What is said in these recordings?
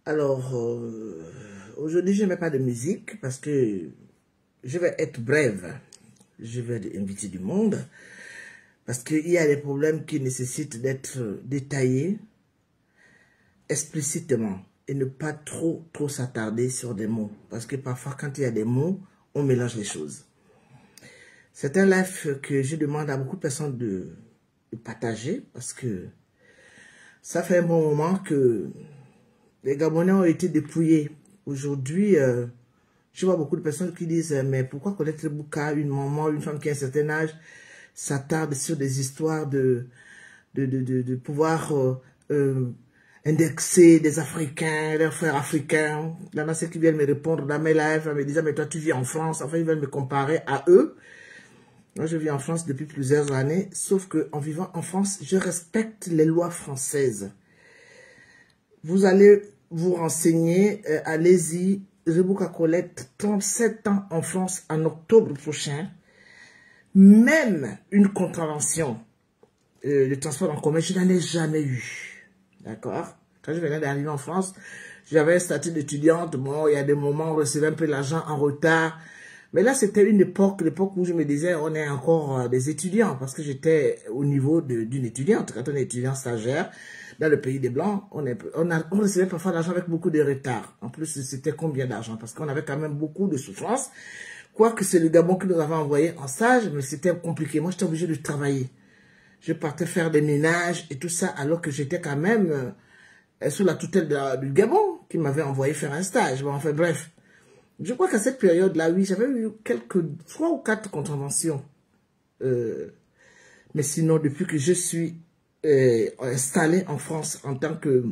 Alors, aujourd'hui, je ne mets pas de musique parce que je vais être brève. Je vais inviter du monde parce qu'il y a des problèmes qui nécessitent d'être détaillés explicitement et ne pas trop s'attarder sur des mots. Parce que parfois, quand il y a des mots, on mélange les choses. C'est un live que je demande à beaucoup de personnes de partager parce que ça fait un bon moment que les Gabonais ont été dépouillés. Aujourd'hui, je vois beaucoup de personnes qui disent « Mais pourquoi Colette Bouka, une maman, une femme qui a un certain âge, s'attarde sur des histoires de pouvoir indexer des Africains, leurs frères africains ?» Il y en a ceux qui viennent me répondre dans mes lives, me disant « Mais toi, tu vis en France. » Enfin, ils veulent me comparer à eux. Moi, je vis en France depuis plusieurs années, sauf qu'en vivant en France, je respecte les lois françaises. Vous allez vous renseigner, allez-y, Rebouka Colette, 37 ans en France en octobre prochain. Même une contravention de transport en commun, je n'en ai jamais eu. D'accord? Quand je venais d'arriver en France, j'avais un statut d'étudiante. Bon, il y a des moments où on recevait un peu l'argent en retard. Mais là, c'était une époque, l'époque où je me disais, on est encore des étudiants, parce que j'étais au niveau d'une étudiante. Quand on est étudiant stagiaire, dans le pays des Blancs, on recevait parfois l'argent avec beaucoup de retard. En plus, c'était combien d'argent? Parce qu'on avait quand même beaucoup de souffrance. Quoique c'est le Gabon qui nous avait envoyé en stage, mais c'était compliqué. Moi, j'étais obligé de travailler. Je partais faire des ménages et tout ça, alors que j'étais quand même sous la tutelle du Gabon, qui m'avait envoyé faire un stage. Bon, enfin, bref. Je crois qu'à cette période-là, oui, j'avais eu 3 ou 4 contraventions. Mais sinon, depuis que je suis installée en France en tant que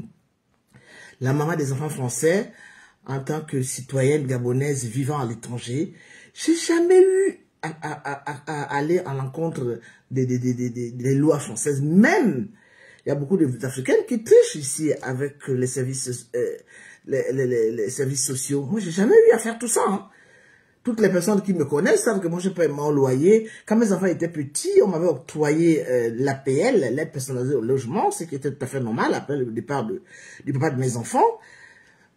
la maman des enfants français, en tant que citoyenne gabonaise vivant à l'étranger, j'ai jamais eu à aller à l'encontre des lois françaises. Même, il y a beaucoup d'Africaines qui trichent ici avec les services les services sociaux. Moi, j'ai jamais eu à faire tout ça. Hein. Toutes les personnes qui me connaissent savent que moi, je paye mon loyer. Quand mes enfants étaient petits, on m'avait octroyé l'APL, l'aide personnalisée au logement, ce qui était tout à fait normal après le départ du papa de mes enfants.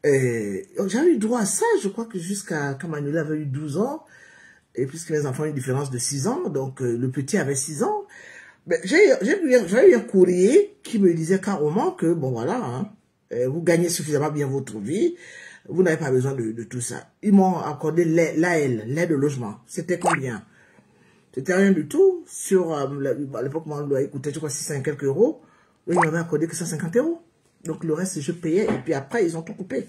J'avais eu droit à ça, je crois que jusqu'à quand Manuel avait eu 12 ans, et puisque mes enfants ont une différence de 6 ans, donc le petit avait 6 ans. J'avais eu un courrier qui me disait carrément que, bon voilà, hein, vous gagnez suffisamment bien votre vie, vous n'avez pas besoin de tout ça. Ils m'ont accordé l'aide au logement. C'était combien? C'était rien du tout. Sur, à l'époque, mon loyer coûtait, je crois, 600 et quelques euros. Eux, ils m'avaient accordé que 150 euros. Donc, le reste, je payais. Et puis après, ils ont tout coupé.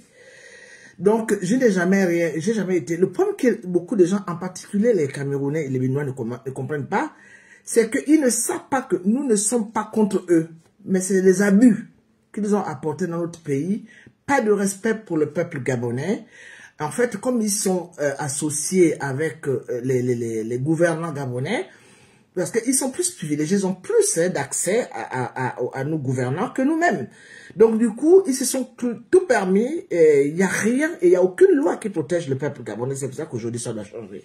Donc, je n'ai jamais rien, j'ai jamais été. Le problème que beaucoup de gens, en particulier les Camerounais et les Béninois, ne comprennent pas, c'est qu'ils ne savent pas que nous ne sommes pas contre eux. Mais c'est les abus qu'ils ont apportés dans notre pays, pas de respect pour le peuple gabonais. En fait, comme ils sont associés avec les gouvernants gabonais, parce qu'ils sont plus privilégiés, ils ont plus d'accès à nos gouvernants que nous-mêmes. Donc du coup, ils se sont tout permis, il n'y a rien, et il n'y a aucune loi qui protège le peuple gabonais. C'est pour ça qu'aujourd'hui, ça doit changer.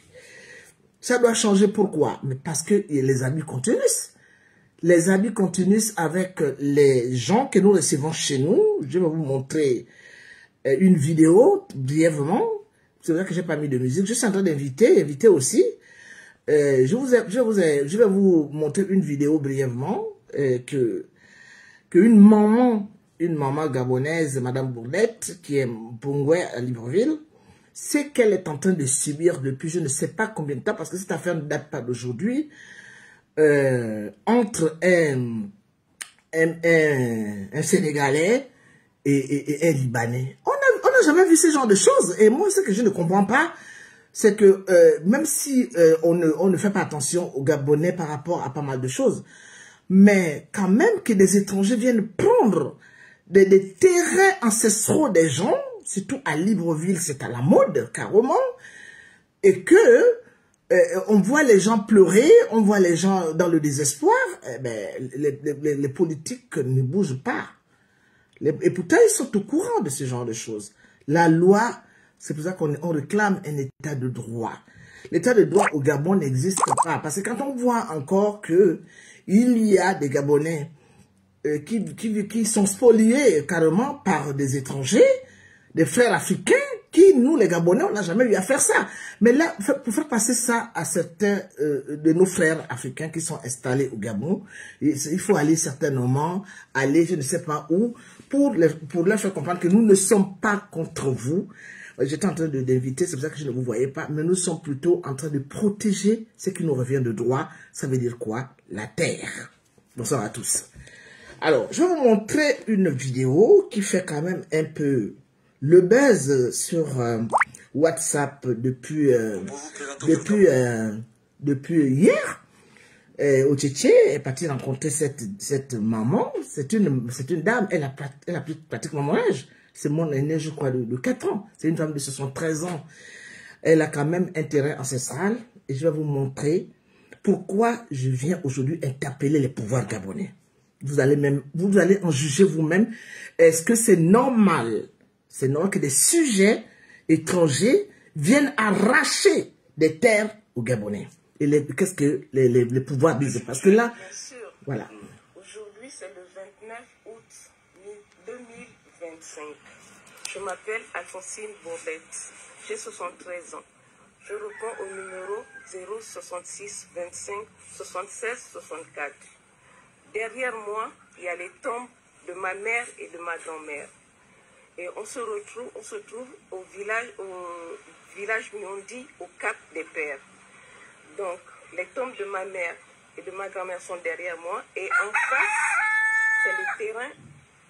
Ça doit changer pourquoi? Mais parce que les abus continuent. Les abus continuent avec les gens que nous recevons chez nous. Je vais vous montrer une vidéo brièvement. C'est vrai que j'ai pas mis de musique. Je suis en train d'inviter aussi. Je vais vous montrer une vidéo brièvement que une maman gabonaise, Madame Bourdette, qui est Mbongwe à Libreville, c'est qu'elle est en train de subir depuis je ne sais pas combien de temps, parce que cette affaire ne date pas d'aujourd'hui. Entre un Sénégalais et un Libanais. On n'a jamais vu ce genre de choses. Et moi, ce que je ne comprends pas, c'est que même si on ne fait pas attention aux Gabonais par rapport à pas mal de choses, mais quand même que des étrangers viennent prendre des terrains ancestraux des gens, surtout à Libreville, c'est à la mode, carrément, et que on voit les gens pleurer, on voit les gens dans le désespoir, les politiques ne bougent pas. Et pourtant, ils sont au courant de ce genre de choses. La loi, c'est pour ça qu'on réclame un état de droit. L'état de droit au Gabon n'existe pas. Parce que quand on voit encore que il y a des Gabonais qui sont spoliés carrément par des étrangers, des frères africains qui, nous les Gabonais, on n'a jamais eu à faire ça. Mais là, pour faire passer ça à certains de nos frères africains qui sont installés au Gabon, il faut aller certainement, aller je ne sais pas où, pour leur faire comprendre que nous ne sommes pas contre vous. J'étais en train d'inviter, c'est pour ça que je ne vous voyais pas, mais nous sommes plutôt en train de protéger ce qui nous revient de droit. Ça veut dire quoi? La terre. Bonsoir à tous. Alors, je vais vous montrer une vidéo qui fait quand même un peu le buzz sur WhatsApp depuis hier. Ocheche est parti rencontrer cette maman. C'est une dame, elle a pratiquement mon âge. C'est mon aîné, je crois, de 4 ans. C'est une femme de 73 ans. Elle a quand même intérêt ancestral. Et je vais vous montrer pourquoi je viens aujourd'hui interpeller les pouvoirs gabonais. Vous allez en juger vous-même. Est-ce que c'est normal? C'est normal que des sujets étrangers viennent arracher des terres aux Gabonais. Et qu'est-ce que les pouvoirs disent? Parce que là, bien sûr, voilà. Aujourd'hui, c'est le 29 août 2025. Je m'appelle Alphonsine Bourbette. J'ai 73 ans. Je réponds au numéro 066 25 76 64. Derrière moi, il y a les tombes de ma mère et de ma grand-mère. Et on se trouve au village Miondi, au Cap des Pères. Donc, les tombes de ma mère et de ma grand-mère sont derrière moi. Et en face, c'est le terrain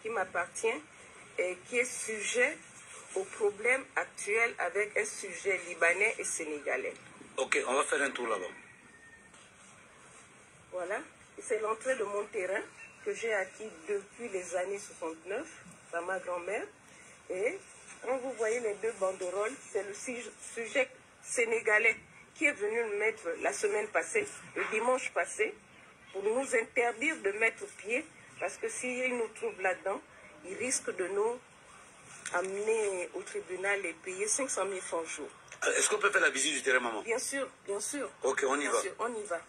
qui m'appartient et qui est sujet aux problèmes actuels avec un sujet libanais et sénégalais. Ok, on va faire un tour là-bas. Voilà. C'est l'entrée de mon terrain que j'ai acquis depuis les années 69 par ma grand-mère. Et quand vous voyez les deux banderoles, c'est le sujet sénégalais qui est venu me mettre la semaine passée, le dimanche passé, pour nous interdire de mettre pied, parce que s'il nous trouve là-dedans, il risque de nous amener au tribunal et payer 500 000 francs jour. Est-ce qu'on peut faire la visite du terrain, maman? Bien sûr, bien sûr. Ok, on y va. Sûr, on y va.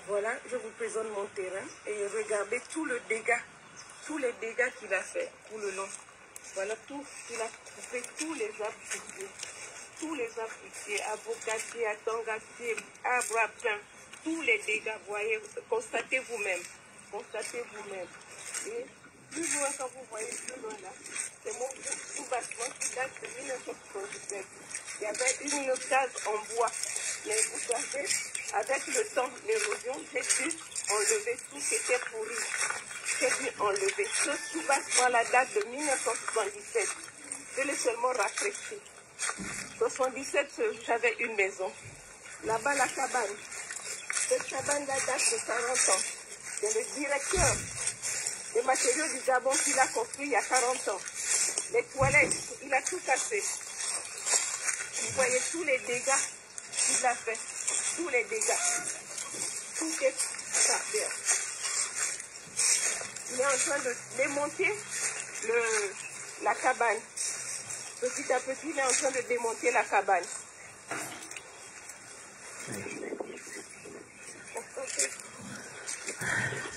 Voilà, je vous présente mon terrain et regardez tous les dégâts qu'il a fait tout le long. Voilà tout, il a coupé tous les arbres fruitiers. Tous les arbres fruitiers, avocatiers, atangatiers, arbres à pain, tous les dégâts, voyez, constatez vous-même. Constatez vous-même. Et plus loin, quand vous voyez plus loin là, c'est mon sous-bâtiment qui date de 1977. Il y avait une case en bois. Mais vous savez, avec le temps, l'érosion, j'ai dû enlever tout ce qui était pourri. J'ai dû enlever. Ce sous-bâtiment, la date de 1977. Je l'ai seulement rafraîchi. En 1977, j'avais une maison. Là-bas, la cabane. Cette cabane-là date de 40 ans. C'est le directeur des matériaux du Gabon qui l'a construit il y a 40 ans. Les toilettes, il a tout cassé. Vous voyez tous les dégâts qu'il a fait. Tous les dégâts. Tout est par terre. Il est en train de démonter la cabane. Petit à petit, il est en train de démonter la cabane.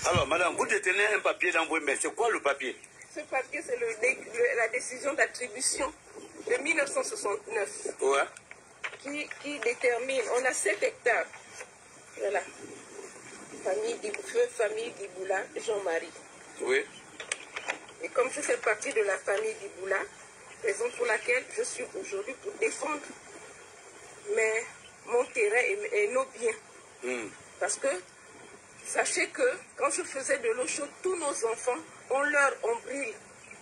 Alors, madame, vous détenez un papier dans vos mains. C'est quoi le papier? Ce papier, c'est la décision d'attribution de 1969. Ouais. Qui détermine, on a 7 hectares. Voilà. Famille Diboula, Jean-Marie. Oui. Et comme je fais partie de la famille Diboula, raison pour laquelle je suis aujourd'hui pour défendre mon terrain et nos biens. Parce que, sachez que quand je faisais de l'eau chaude, tous nos enfants ont leur ombril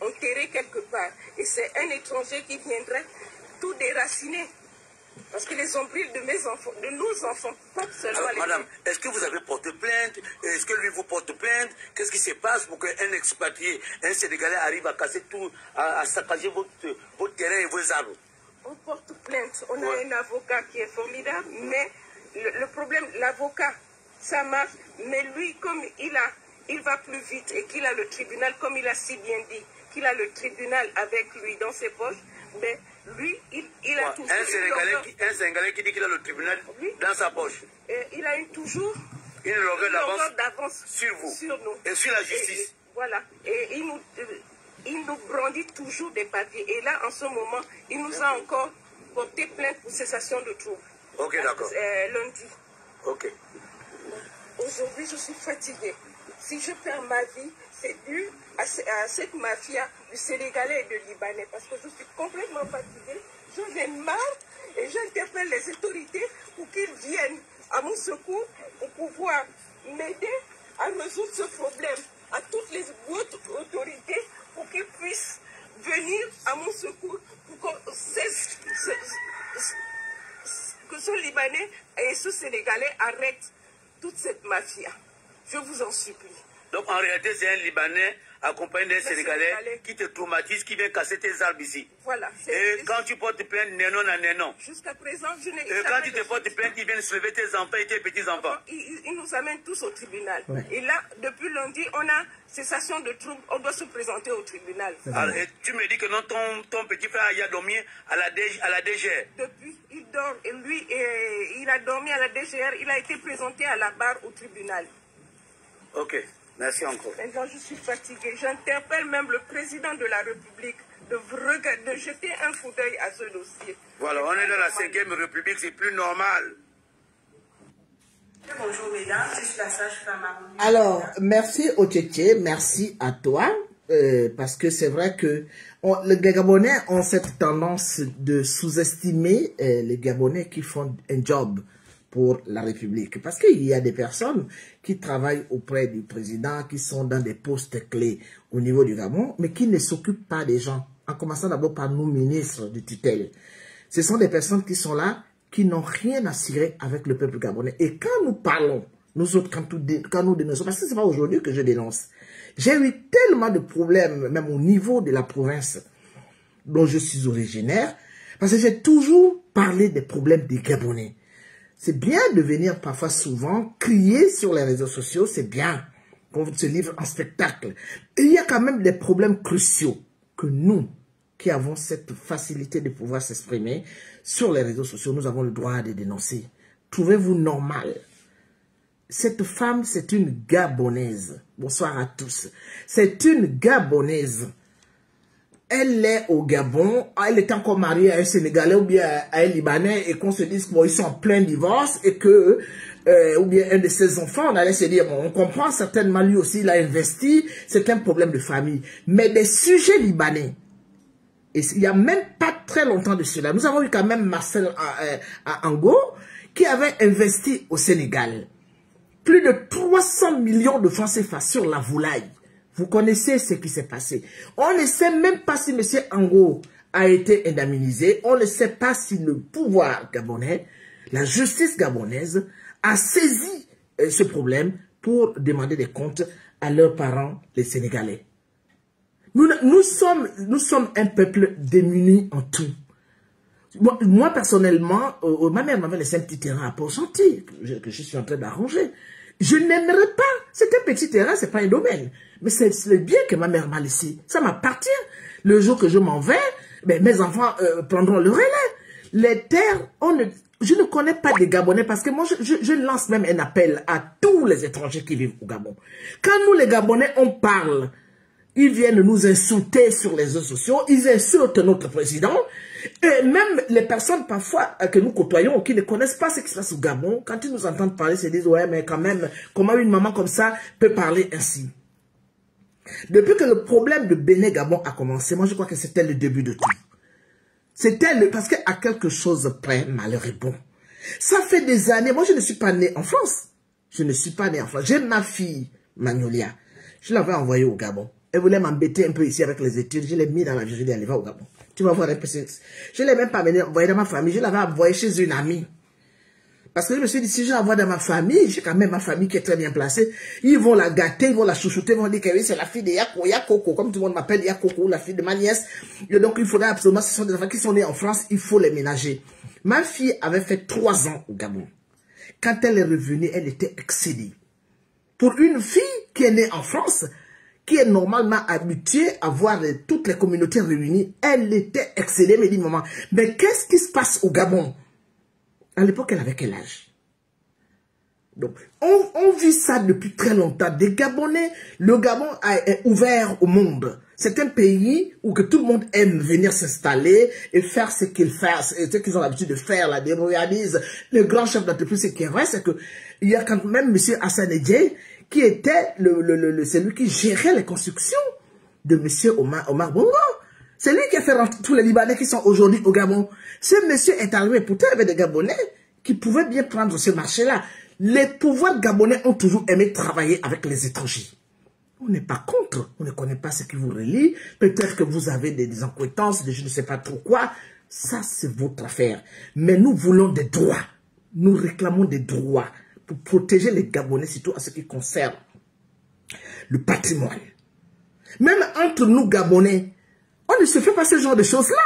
enterré quelque part. Et c'est un étranger qui viendrait tout déraciner. Parce que les ombrils de mes enfants, de nos enfants, pas seulement alors, les... madame, est-ce que vous avez porté plainte? Est-ce que lui vous porte plainte? Qu'est-ce qui se passe pour qu'un expatrié, un Sénégalais arrive à casser tout, à saccager votre terrain et vos arbres? On porte plainte. On a un avocat qui est formidable, mais le problème, l'avocat, ça marche. Mais lui, comme il va plus vite et qu'il a le tribunal, comme il a si bien dit, qu'il a le tribunal avec lui dans ses poches, mais lui, il a toujours... Un Sénégalais qui dit qu'il a le tribunal dans sa poche. Il a toujours une longueur d'avance sur vous sur nous. et sur la justice. Voilà. Et il nous brandit remplit toujours des papiers. Et là, en ce moment, il nous a encore porté plainte pour cessation de troubles. Ok, d'accord. Lundi. Ok. Aujourd'hui, je suis fatiguée. Si je perds ma vie, c'est dû à cette mafia du Sénégalais et de Libanais. Parce que je suis complètement fatiguée. J'en ai marre et j'interpelle les autorités pour qu'ils viennent à mon secours pour pouvoir m'aider à résoudre ce problème. À toutes les autres autorités pour qu'ils puissent venir à mon secours pour qu'on cesse que ce Libanais et ce Sénégalais arrêtent toute cette mafia. Je vous en supplie. Donc en réalité, c'est un Libanais accompagné d'un Sénégalais qui te traumatise, qui vient casser tes arbres ici. Voilà. Et quand tu portes plainte, nénon à nénon. Jusqu'à présent, je n'ai Et quand tu te portes plainte, ils viennent soulever tes enfants et tes petits-enfants. Ils nous amènent tous au tribunal. Ouais. Et là, depuis lundi, on a cessation de troubles. On doit se présenter au tribunal. Alors, et tu me dis que non, ton petit frère a dormi à la DGR. Depuis, il dort. Et lui, il a dormi à la DGR. Il a été présenté à la barre au tribunal. Ok. Merci encore. Maintenant, je suis fatiguée. J'interpelle même le président de la République de jeter un coup d'œil à ce dossier. Voilà, on est dans la 5e République, c'est plus normal. Bonjour mesdames, je suis la sage-femme. Alors, merci Otchétché, merci à toi, parce que c'est vrai que les Gabonais ont cette tendance de sous-estimer les Gabonais qui font un job pour la République. Parce qu'il y a des personnes qui travaillent auprès du président, qui sont dans des postes clés au niveau du Gabon, mais qui ne s'occupent pas des gens, en commençant d'abord par nous, ministres de tutelle. Ce sont des personnes qui sont là, qui n'ont rien à cirer avec le peuple gabonais. Et quand nous parlons, nous autres, quand nous dénonçons, parce que ce n'est pas aujourd'hui que je dénonce, j'ai eu tellement de problèmes, même au niveau de la province dont je suis originaire, parce que j'ai toujours parlé des problèmes des Gabonais. C'est bien de venir parfois souvent crier sur les réseaux sociaux, c'est bien qu'on se livre en spectacle. Et il y a quand même des problèmes cruciaux que nous, qui avons cette facilité de pouvoir s'exprimer sur les réseaux sociaux, nous avons le droit de dénoncer. Trouvez-vous normal? Cette femme, c'est une Gabonaise. Bonsoir à tous. C'est une Gabonaise. Elle est au Gabon, elle est encore mariée à un Sénégalais ou bien à un Libanais et qu'on se dise qu'ils sont en plein divorce et que, ou bien un de ses enfants, on allait se dire, bon, on comprend certainement lui aussi, il a investi, c'est un problème de famille. Mais des sujets libanais, et il n'y a même pas très longtemps de cela, nous avons eu quand même Marcel Ango qui avait investi au Sénégal plus de 300 millions de francs CFA sur la volaille. Vous connaissez ce qui s'est passé. On ne sait même pas si M. Ango a été indemnisé. On ne sait pas si le pouvoir gabonais, la justice gabonaise, a saisi ce problème pour demander des comptes à leurs parents, les Sénégalais. Nous sommes un peuple démuni en tout. Moi personnellement, ma mère m'avait laissé un petit terrain à Port-Gentil, que je suis en train d'arranger. Je n'aimerais pas. C'est un petit terrain, c'est pas un domaine. Mais c'est le bien que ma mère m'a laissé. Ça m'appartient. Le jour que je m'en vais, ben, mes enfants prendront le relais. Les terres, je ne connais pas des Gabonais parce que moi, je lance même un appel à tous les étrangers qui vivent au Gabon. Quand nous, les Gabonais, on parle, ils viennent nous insulter sur les réseaux sociaux, ils insultent notre président. Et même les personnes parfois que nous côtoyons, qui ne connaissent pas ce qui se passe au Gabon, quand ils nous entendent parler, se disent, ouais, mais quand même, comment une maman comme ça peut parler ainsi? Depuis que le problème de Bénin-Gabon a commencé, moi je crois que c'était le début de tout. C'était parce qu'à quelque chose près, malheur est bon. Ça fait des années, moi je ne suis pas né en France. Je ne suis pas né en France. J'ai ma fille, Magnolia. Je l'avais envoyée au Gabon. Elle voulait m'embêter un peu ici avec les études. Je l'ai mis dans la vie, je lui ai dit, allez, va au Gabon. Tu vas voir un peu. Je ne l'ai même pas envoyé dans ma famille, je l'avais envoyé chez une amie. Parce que je me suis dit, si je l'envoie dans ma famille, j'ai quand même ma famille qui est très bien placée. Ils vont la gâter, ils vont la chouchouter, ils vont dire que oui, c'est la fille de Yakoko, comme tout le monde m'appelle Yakoko, la fille de ma nièce. Et donc, il faudrait absolument, ce sont des enfants qui sont nés en France, il faut les ménager. Ma fille avait fait 3 ans au Gabon. Quand elle est revenue, elle était excédée. Pour une fille qui est née en France, qui est normalement habituée à voir toutes les communautés réunies, elle était excédée, me dit maman, mais qu'est-ce qui se passe au Gabon? À l'époque, elle avait quel âge? Donc, on vit ça depuis très longtemps. Des Gabonais, le Gabon est ouvert au monde. C'est un pays où que tout le monde aime venir s'installer et faire ce qu'ils font, ce qu'ils ont l'habitude de faire, la démocratie. Le grand chef d'entreprise, ce qui est vrai, c'est que il y a quand même M. Hassan Edjei qui était celui qui gérait les constructions de M. Omar Bongo. C'est lui qui a fait rentrer tous les Libanais qui sont aujourd'hui au Gabon. Ce monsieur est arrivé, pourtant il y avait des Gabonais qui pouvaient bien prendre ce marché-là. Les pouvoirs gabonais ont toujours aimé travailler avec les étrangers. On n'est pas contre, on ne connaît pas ce qui vous relie. Peut-être que vous avez des incohérences, je ne sais pas trop quoi. Ça, c'est votre affaire. Mais nous voulons des droits. Nous réclamons des droits pour protéger les Gabonais, surtout à ce qui concerne le patrimoine. Même entre nous Gabonais, on ne se fait pas ce genre de choses-là.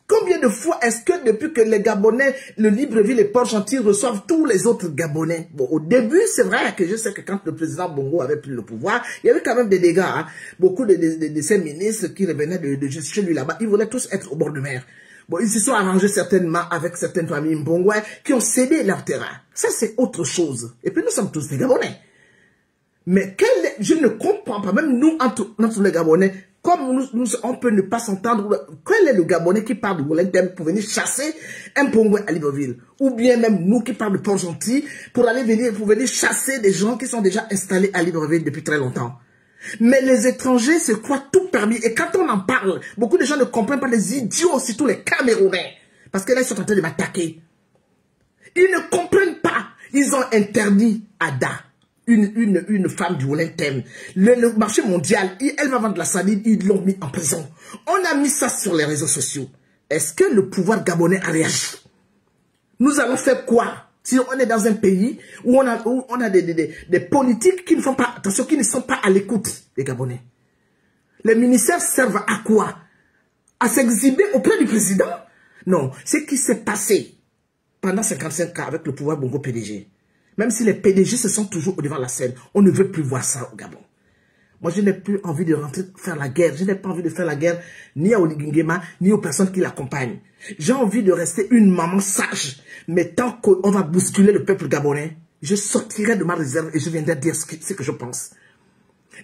Combien de fois est-ce que depuis que les Gabonais, le Libreville et Port-Gentil reçoivent tous les autres Gabonais? Bon, au début, c'est vrai que je sais que quand le président Bongo avait pris le pouvoir, il y avait quand même des dégâts. Hein. Beaucoup de ces ministres qui revenaient de chez lui là-bas, ils voulaient tous être au bord de mer. Bon, ils se sont arrangés certainement avec certaines familles mbongouais qui ont cédé leur terrain. Ça, c'est autre chose. Et puis, nous sommes tous des Gabonais. Mais je ne comprends pas, même nous, entre les Gabonais, comme on peut ne pas s'entendre, quel est le Gabonais qui parle de Wolentem pour venir chasser un Pongoué à Libreville? Ou bien même nous qui parlons de Port-Gentil pour venir chasser des gens qui sont déjà installés à Libreville depuis très longtemps. Mais les étrangers se croient tout permis. Et quand on en parle, beaucoup de gens ne comprennent pas, les idiots, surtout les Camerounais. Parce que là, ils sont en train de m'attaquer. Ils ne comprennent pas. Ils ont interdit Ada. Une femme du Wolentem. Le marché mondial, elle va vendre de la sardine, ils l'ont mis en prison. On a mis ça sur les réseaux sociaux. Est-ce que le pouvoir gabonais a réagi? Nous allons faire quoi? Si on est dans un pays où on a des politiques qui ne font pas, attention, qui ne sont pas à l'écoute des Gabonais. Les ministères servent à quoi? À s'exhiber auprès du président? Non, ce qui s'est passé pendant 55 ans avec le pouvoir Bongo PDG. Même si les PDG se sont toujours au devant de la scène, on ne veut plus voir ça au Gabon. Moi, je n'ai plus envie de rentrer faire la guerre. Je n'ai pas envie de faire la guerre ni à Oligui Nguema, ni aux personnes qui l'accompagnent. J'ai envie de rester une maman sage. Mais tant qu'on va bousculer le peuple gabonais, je sortirai de ma réserve et je viendrai dire ce que je pense.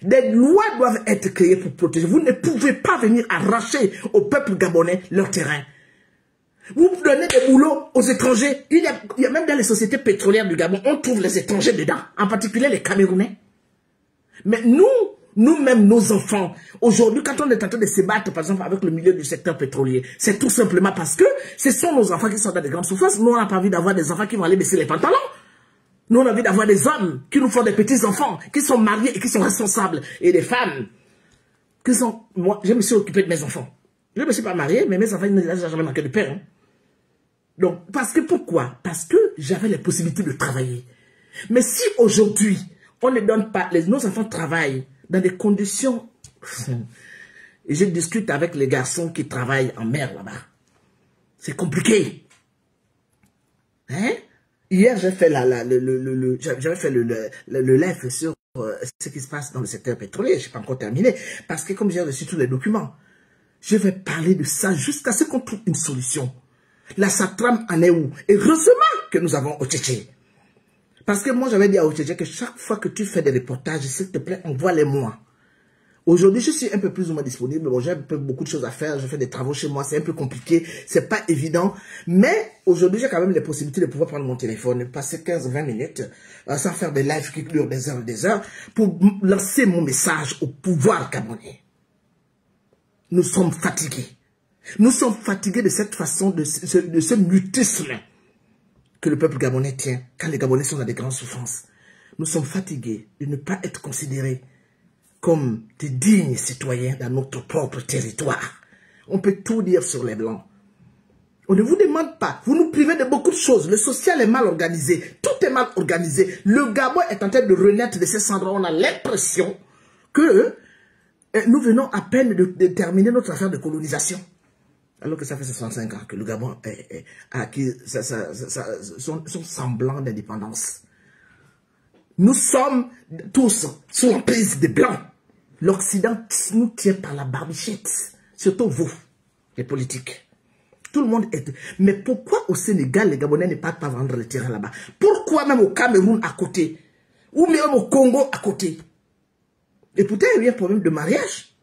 Des lois doivent être créées pour protéger. Vous ne pouvez pas venir arracher au peuple gabonais leur terrain. Vous donnez des boulots aux étrangers. Il y a même dans les sociétés pétrolières du Gabon, on trouve les étrangers dedans, en particulier les Camerounais. Mais nous-mêmes, nos enfants, aujourd'hui, quand on est en train de se battre, par exemple, avec le milieu du secteur pétrolier, c'est tout simplement parce que ce sont nos enfants qui sont dans des grandes souffrances. Nous, on n'a pas envie d'avoir des enfants qui vont aller baisser les pantalons. Nous, on a envie d'avoir des hommes qui nous font des petits-enfants, qui sont mariés et qui sont responsables. Et des femmes qui sont... Moi, je me suis occupé de mes enfants. Je ne me suis pas marié, mais mes enfants, ils n'ont jamais manqué de père. Hein. Donc, pourquoi? Parce que j'avais les possibilités de travailler. Mais si aujourd'hui, on ne donne pas, nos enfants travaillent dans des conditions... Et je discute avec les garçons qui travaillent en mer là-bas. C'est compliqué. Hein? Hier, j'ai fait j'avais fait le live sur ce qui se passe dans le secteur pétrolier. Je n'ai pas encore terminé. Parce que comme j'ai reçu tous les documents, je vais parler de ça jusqu'à ce qu'on trouve une solution. La SATRAM en est où? Et heureusement que nous avons Otchéché. Parce que moi, j'avais dit à Otchéché que chaque fois que tu fais des reportages, s'il te plaît, envoie-les-moi. Aujourd'hui, je suis un peu plus ou moins disponible. Bon, j'ai beaucoup de choses à faire. Je fais des travaux chez moi. C'est un peu compliqué. C'est pas évident. Mais aujourd'hui, j'ai quand même les possibilités de pouvoir prendre mon téléphone et passer 15-20 minutes sans faire des lives qui durent des heures pour lancer mon message au pouvoir gabonais. Nous sommes fatigués. Nous sommes fatigués de cette façon, de ce mutisme que le peuple gabonais tient quand les Gabonais sont dans des grandes souffrances. Nous sommes fatigués de ne pas être considérés comme des dignes citoyens dans notre propre territoire. On peut tout dire sur les Blancs. On ne vous demande pas. Vous nous privez de beaucoup de choses. Le social est mal organisé. Tout est mal organisé. Le Gabon est en train de renaître de ces cendres. On a l'impression que nous venons à peine de terminer notre affaire de colonisation. Alors que ça fait 65 ans que le Gabon a acquis son semblant d'indépendance. Nous sommes tous sous l'emprise des Blancs. L'Occident nous tient par la barbichette. Surtout vous, les politiques. Tout le monde est... Mais pourquoi au Sénégal, les Gabonais ne partent pas vendre le terrain là-bas? Pourquoi même au Cameroun à côté? Ou même au Congo à côté? Et pourtant, il y a un problème de mariage.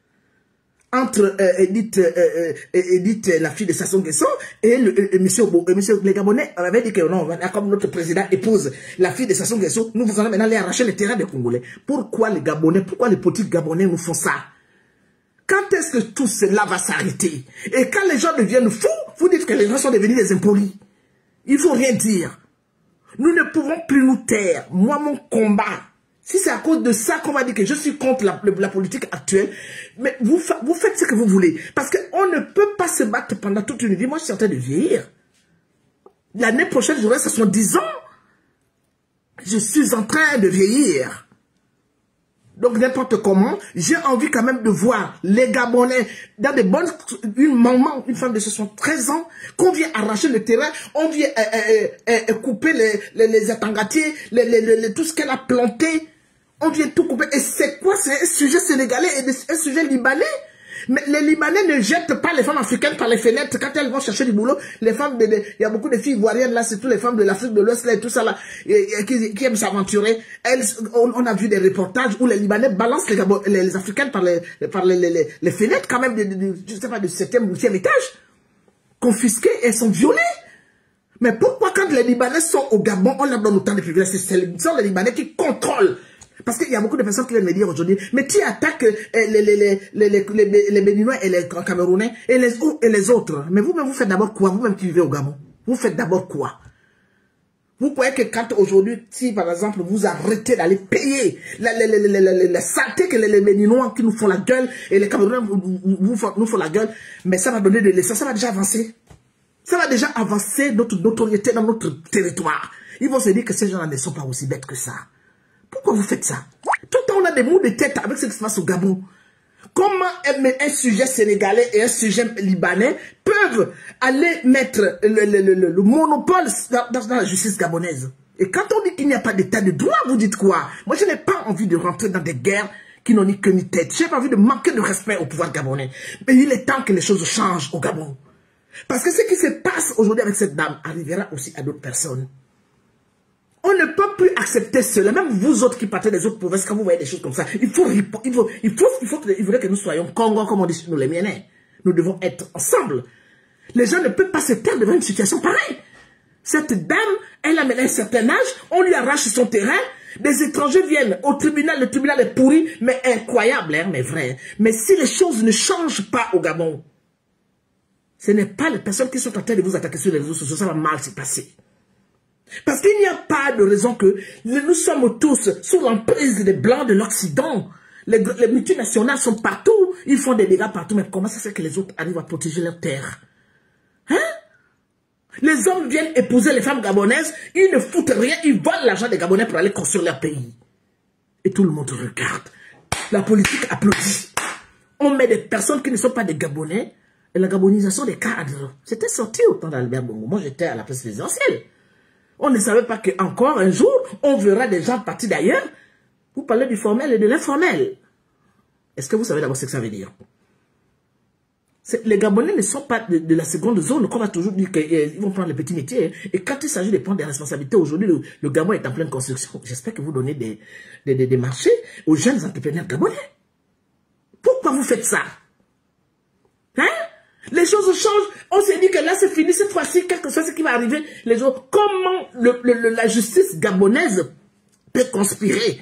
entre Edith, la fille de Sassou Nguesso, et monsieur les Gabonais avaient dit que non, comme notre président épouse la fille de Sassou Nguesso, nous allons maintenant aller arracher les terrains des Congolais. Pourquoi les Gabonais, pourquoi les politiques Gabonais nous font ça? Quand est-ce que tout cela va s'arrêter? Et quand les gens deviennent fous, vous dites que les gens sont devenus des impolis. Il ne faut rien dire. Nous ne pouvons plus nous taire. Moi, mon combat, si c'est à cause de ça qu'on va dire que je suis contre la politique actuelle, mais vous faites ce que vous voulez. Parce qu'on ne peut pas se battre pendant toute une vie. Moi, je suis en train de vieillir. L'année prochaine, j'aurai 70 ans. Je suis en train de vieillir. Donc, n'importe comment, j'ai envie quand même de voir les Gabonais dans des bonnes... Une femme de 73 ans, qu'on vient arracher le terrain, on vient couper les attangatiers, tout ce qu'elle a planté, on vient tout couper. Et c'est quoi? C'est un sujet sénégalais et un sujet libanais. Mais les Libanais ne jettent pas les femmes africaines par les fenêtres quand elles vont chercher du boulot. Les femmes, il y a beaucoup de filles ivoiriennes là, c'est toutes les femmes de l'Afrique de l'Ouest là et tout ça là, qui aiment s'aventurer. On a vu des reportages où les Libanais balancent les Africaines par les fenêtres quand même, je sais pas, du 7e ou 8e étage. Confisquées et elles sont violées. Mais pourquoi quand les Libanais sont au Gabon, on leur donne autant de privilèges? Ce sont les Libanais qui contrôlent. Parce qu'il y a beaucoup de personnes qui viennent me dire aujourd'hui, mais tu attaques les Béninois et les Camerounais et les autres. Mais vous-même, vous faites d'abord quoi? Vous-même qui vivez au Gabon, vous faites d'abord quoi? Vous croyez que quand aujourd'hui, si par exemple, vous arrêtez d'aller payer la saleté que les Béninois qui nous font la gueule et les Camerounais nous font la gueule, mais ça va donner de l'essence, ça va déjà avancer. Ça va déjà avancer notre notoriété dans notre territoire. Ils vont se dire que ces gens-là ne sont pas aussi bêtes que ça. Pourquoi vous faites ça? Tout le temps, on a des maux de tête avec ce qui se passe au Gabon. Comment un sujet sénégalais et un sujet libanais peuvent aller mettre le monopole dans la justice gabonaise? Et quand on dit qu'il n'y a pas d'état de droit, vous dites quoi? Moi, je n'ai pas envie de rentrer dans des guerres qui n'ont ni queue ni tête. Je n'ai pas envie de manquer de respect au pouvoir gabonais. Mais il est temps que les choses changent au Gabon. Parce que ce qui se passe aujourd'hui avec cette dame arrivera aussi à d'autres personnes. On ne peut plus accepter cela. Même vous autres qui partez des autres provinces, quand vous voyez des choses comme ça, il faudrait que nous soyons Congo, comme on dit nous les Mienais. Nous devons être ensemble. Les gens ne peuvent pas se taire devant une situation pareille. Cette dame, elle a maintenant un certain âge, on lui arrache son terrain, des étrangers viennent au tribunal, le tribunal est pourri, mais incroyable, hein, mais vrai. Mais si les choses ne changent pas au Gabon, ce n'est pas les personnes qui sont en train de vous attaquer sur les réseaux sociaux, ça va mal se passer. Parce qu'il n'y a pas de raison que nous sommes tous sous l'emprise des Blancs de l'Occident. Les multinationales sont partout, ils font des dégâts partout, mais comment ça se fait que les autres arrivent à protéger leur terre? Hein? Les hommes viennent épouser les femmes gabonaises, ils ne foutent rien, ils volent l'argent des Gabonais pour aller construire leur pays. Et tout le monde regarde. La politique applaudit. On met des personnes qui ne sont pas des Gabonais, et la gabonisation des cadres. C'était sorti au temps d'Albert Bongo. Moi, j'étais à la place présidentielle. On ne savait pas qu'encore un jour, on verra des gens partis d'ailleurs. Vous parlez du formel et de l'informel. Est-ce que vous savez d'abord ce que ça veut dire? Les Gabonais ne sont pas de la seconde zone, qu'on va toujours dire qu'ils vont prendre les petits métiers. Et quand il s'agit de prendre des responsabilités, aujourd'hui, le Gabon est en pleine construction. J'espère que vous donnez des marchés aux jeunes entrepreneurs gabonais. Pourquoi vous faites ça? Hein? Les choses changent. On s'est dit que là, c'est fini. Cette fois-ci, quelque chose qui va arriver. Les autres, comment la justice gabonaise peut conspirer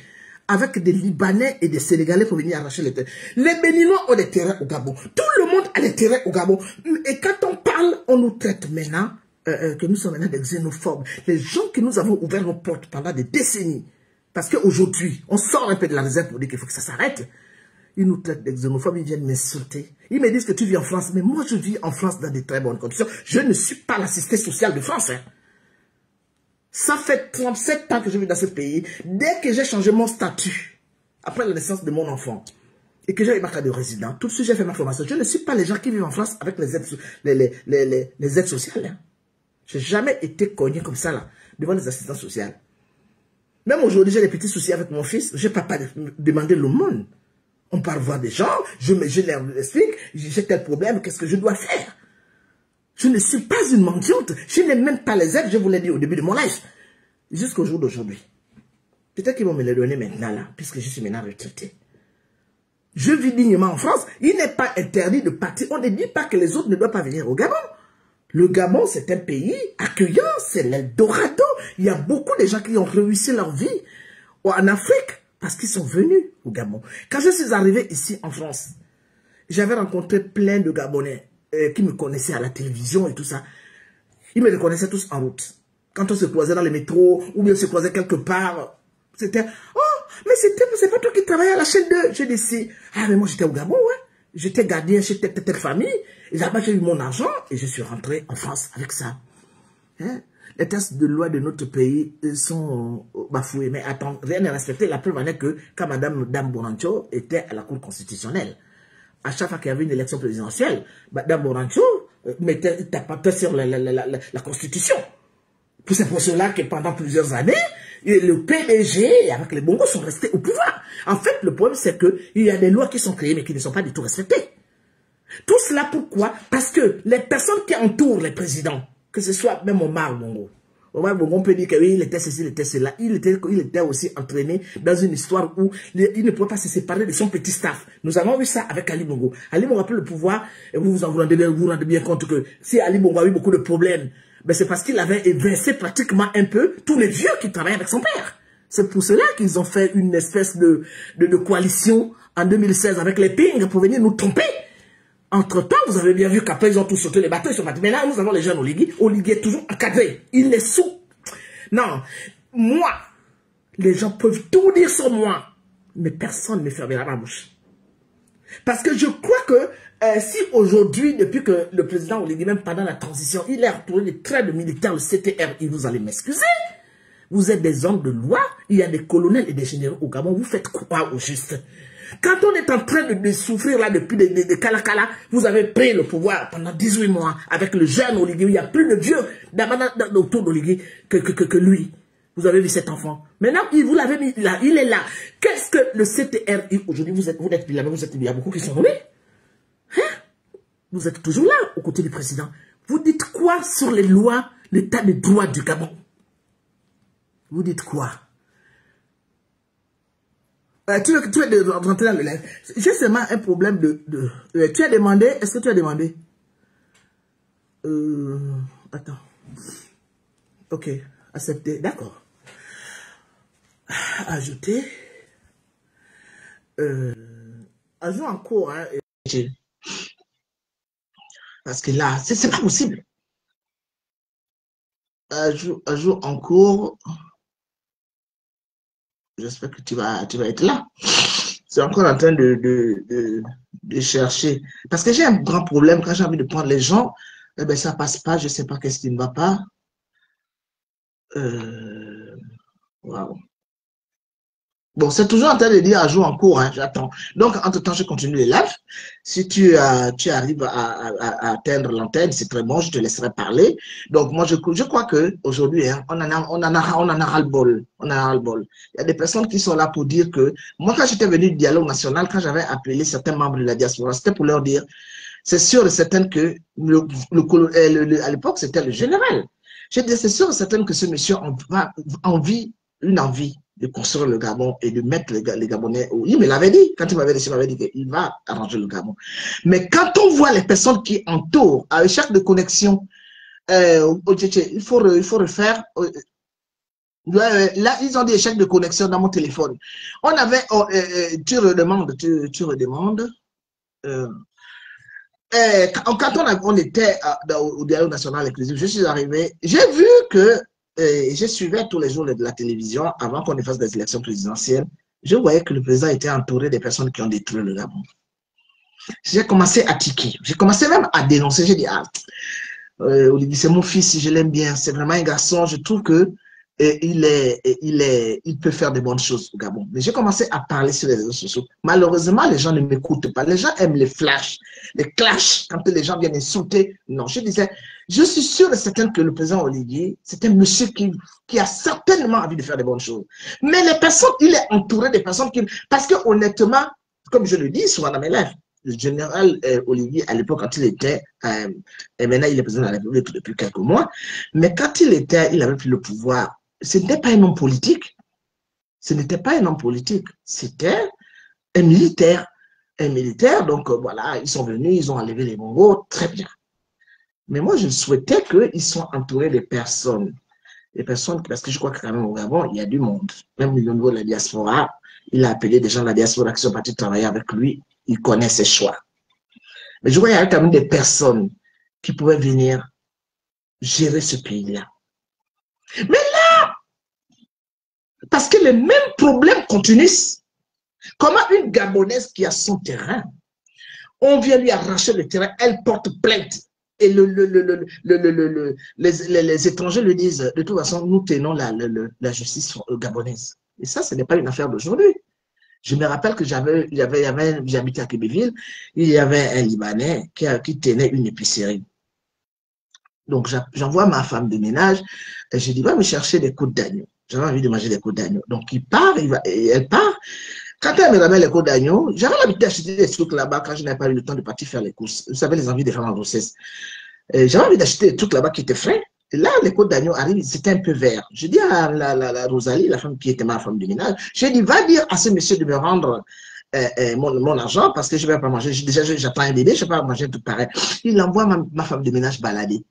avec des Libanais et des Sénégalais pour venir arracher les terrains? Les Béninois ont des terrains au Gabon. Tout le monde a des terrains au Gabon. Et quand on parle, on nous traite maintenant que nous sommes maintenant des xénophobes. Les gens que nous avons ouvert nos portes pendant des décennies. Parce qu'aujourd'hui, on sort un peu de la réserve pour dire qu'il faut que ça s'arrête. Ils nous traitent de xénophobes, ils viennent m'insulter. Ils me disent que tu vis en France. Mais moi, je vis en France dans de très bonnes conditions. Je ne suis pas l'assisté social de France. Hein. Ça fait 37 ans que je vis dans ce pays. Dès que j'ai changé mon statut, après la naissance de mon enfant, et que j'ai eu ma carte de résident, tout de suite j'ai fait ma formation. Je ne suis pas les gens qui vivent en France avec les aides sociales. Hein. Je n'ai jamais été cogné comme ça, là, devant les assistants sociaux. Même aujourd'hui, j'ai des petits soucis avec mon fils. Je ne peux pas demander l'aumône. On part voir des gens, je leur explique, j'ai tel problème, qu'est-ce que je dois faire? Je ne suis pas une mendiante, je n'ai même pas les aides, je vous l'ai dit au début de mon live, jusqu'au jour d'aujourd'hui. Peut-être qu'ils vont me les donner maintenant, là, puisque je suis maintenant retraité. Je vis dignement en France. Il n'est pas interdit de partir. On ne dit pas que les autres ne doivent pas venir au Gabon. Le Gabon, c'est un pays accueillant, c'est l'Eldorado. Il y a beaucoup de gens qui ont réussi leur vie en Afrique parce qu'ils sont venus au Gabon. Quand je suis arrivé ici en France, j'avais rencontré plein de Gabonais qui me connaissaient à la télévision et tout ça. Ils me reconnaissaient tous en route. Quand on se croisait dans les métros ou bien on se croisait quelque part, c'était « Oh, mais c'est pas toi qui travaillais à la chaîne 2 ?» Je dis « Si. » Ah, mais moi j'étais au Gabon, ouais. J'étais gardien chez telle famille. Et là-bas, j'ai eu mon argent et je suis rentré en France avec ça. Hein? Les textes de loi de notre pays sont bafoués. Mais attends, rien n'est respecté. La preuve en est que quand Madame Dame Borancho était à la Cour constitutionnelle, à chaque fois qu'il y avait une élection présidentielle, Madame Borancho tapotait sur la Constitution. C'est pour cela que pendant plusieurs années, le PDG avec les Bongos sont restés au pouvoir. En fait, le problème, c'est qu'il y a des lois qui sont créées, mais qui ne sont pas du tout respectées. Tout cela, pourquoi? Parce que les personnes qui entourent les présidents, que ce soit même Omar Bongo, on peut dire que oui, il était ceci, il était cela. Il était aussi entraîné dans une histoire où il ne pouvait pas se séparer de son petit staff. Nous avons vu ça avec Ali Bongo. Ali Bongo a pris le pouvoir, et vous vous rendez bien compte que si Ali Bongo a eu beaucoup de problèmes, ben c'est parce qu'il avait évincé pratiquement un peu tous les vieux qui travaillaient avec son père. C'est pour cela qu'ils ont fait une espèce de coalition en 2016 avec les Ping pour venir nous tromper. Entre-temps, vous avez bien vu qu'après, ils ont tous sauté les bateaux, ils sont partis. Mais là, nous avons les jeunes Oligui. Oligui est toujours encadré. Il est sous. Non. Moi, les gens peuvent tout dire sur moi. Mais personne ne me fermera la bouche. Parce que je crois que si aujourd'hui, depuis que le président Oligui, même pendant la transition, il a retourné les traits de militaires, le CTRI, vous allez m'excuser. Vous êtes des hommes de loi. Il y a des colonels et des généraux au Gabon. Vous faites quoi au juste? Quand on est en train de souffrir là depuis des Kalakala, vous avez pris le pouvoir pendant 18 mois avec le jeune Oligui. Il n'y a plus de vieux autour d'Oligui que lui. Vous avez vu cet enfant. Maintenant, vous l'avez mis là. Il est là. Qu'est-ce que le CTRI aujourd'hui? Vous êtes là, il y a beaucoup qui sont nommés. Hein? Vous êtes toujours là, aux côtés du président. Vous dites quoi sur les lois, l'état de droit du Gabon? Vous dites quoi? Tu es rentré dans le live. J'ai seulement un problème tu as demandé? Est-ce que tu as demandé? Attends. Ok. Accepter. D'accord. Ajouter. Ajout en cours. Hein, parce que là, c'est pas possible. Ajout en cours. J'espère que tu vas être là. C'est encore en train de chercher. Parce que j'ai un grand problème quand j'ai envie de prendre les gens. Eh ben, ça passe pas. Je sais pas qu'est-ce qui ne va pas. Wow. Bon, c'est toujours en train de dire à jour en cours, hein, j'attends. Donc, entre-temps, je continue les lives. Si tu arrives à atteindre l'antenne, c'est très bon, je te laisserai parler. Donc, moi, je crois qu'aujourd'hui, hein, on en a ras-le-bol. On en a ras-le-bol. Il y a des personnes qui sont là pour dire que, moi, quand j'étais venu du dialogue national, quand j'avais appelé certains membres de la diaspora, c'était pour leur dire, c'est sûr et certain que à l'époque, c'était le général. J'ai dit, c'est sûr et certain que ce monsieur a une envie de construire le Gabon et de mettre les Gabonais au... Il me l'avait dit, quand il m'avait dit qu'il va arranger le Gabon. Mais quand on voit les personnes qui entourent, à chaque de connexion, il faut refaire... là, ils ont des échecs de connexion dans mon téléphone. On avait... tu redemandes. Quand on était au dialogue national inclusif, je suis arrivé, j'ai vu que je suivais tous les jours de la télévision avant qu'on ne fasse des élections présidentielles. Je voyais que le président était entouré des personnes qui ont détruit le Gabon. J'ai commencé à tiquer. J'ai commencé même à dénoncer. J'ai dit, Olivier, c'est mon fils, je l'aime bien. C'est vraiment un garçon. Je trouve que il peut faire de bonnes choses au Gabon. Mais j'ai commencé à parler sur les réseaux sociaux. Malheureusement, les gens ne m'écoutent pas. Les gens aiment les flashs, les clashs, quand les gens viennent insulter. Non, je disais, je suis sûr et certain que le président Oligui, c'est un monsieur qui a certainement envie de faire de bonnes choses. Mais les personnes, il est entouré des personnes qui... Parce que honnêtement, comme je le dis souvent dans mes lives, le général Oligui, à l'époque, quand il était, et maintenant il est président de la République depuis quelques mois, mais quand il avait pris le pouvoir, ce n'était pas un homme politique. Ce n'était pas un homme politique. C'était un militaire. un militaire, donc voilà, ils sont venus, ils ont enlevé les Mongos, très bien. Mais moi, je souhaitais qu'ils soient entourés de personnes. Des personnes, parce que je crois que quand même au Gabon, il y a du monde. Même au niveau de la diaspora, il a appelé des gens de la diaspora qui sont partis travailler avec lui. Il connaît ses choix. Mais je crois qu'il y avait quand même des personnes qui pouvaient venir gérer ce pays-là. Mais là, parce que les mêmes problèmes continuent. Comment une Gabonaise qui a son terrain, on vient lui arracher le terrain, elle porte plainte. Et les étrangers lui disent, de toute façon, nous tenons la justice gabonaise. Et ça, ce n'est pas une affaire d'aujourd'hui. Je me rappelle que j'habitais à Québéville, il y avait un Libanais qui tenait une épicerie. Donc, j'envoie ma femme de ménage, et je dis, va me chercher des côtes d'agneau. J'avais envie de manger des côtes d'agneau. Donc, elle part. Quand elle me ramène les côtes d'agneau, j'avais l'habitude d'acheter des trucs là-bas quand je n'avais pas eu le temps de partir faire les courses. Vous savez, les envies des femmes en grossesse. J'avais envie d'acheter des trucs là-bas qui étaient frais. Et là, les côtes d'agneau arrivent, c'était un peu vert. Je dis à la Rosalie, la femme qui était ma femme de ménage, je dis, va dire à ce monsieur de me rendre mon argent parce que je ne vais pas manger. Déjà, j'attends un bébé, je ne vais pas manger tout pareil. Il envoie ma femme de ménage balader.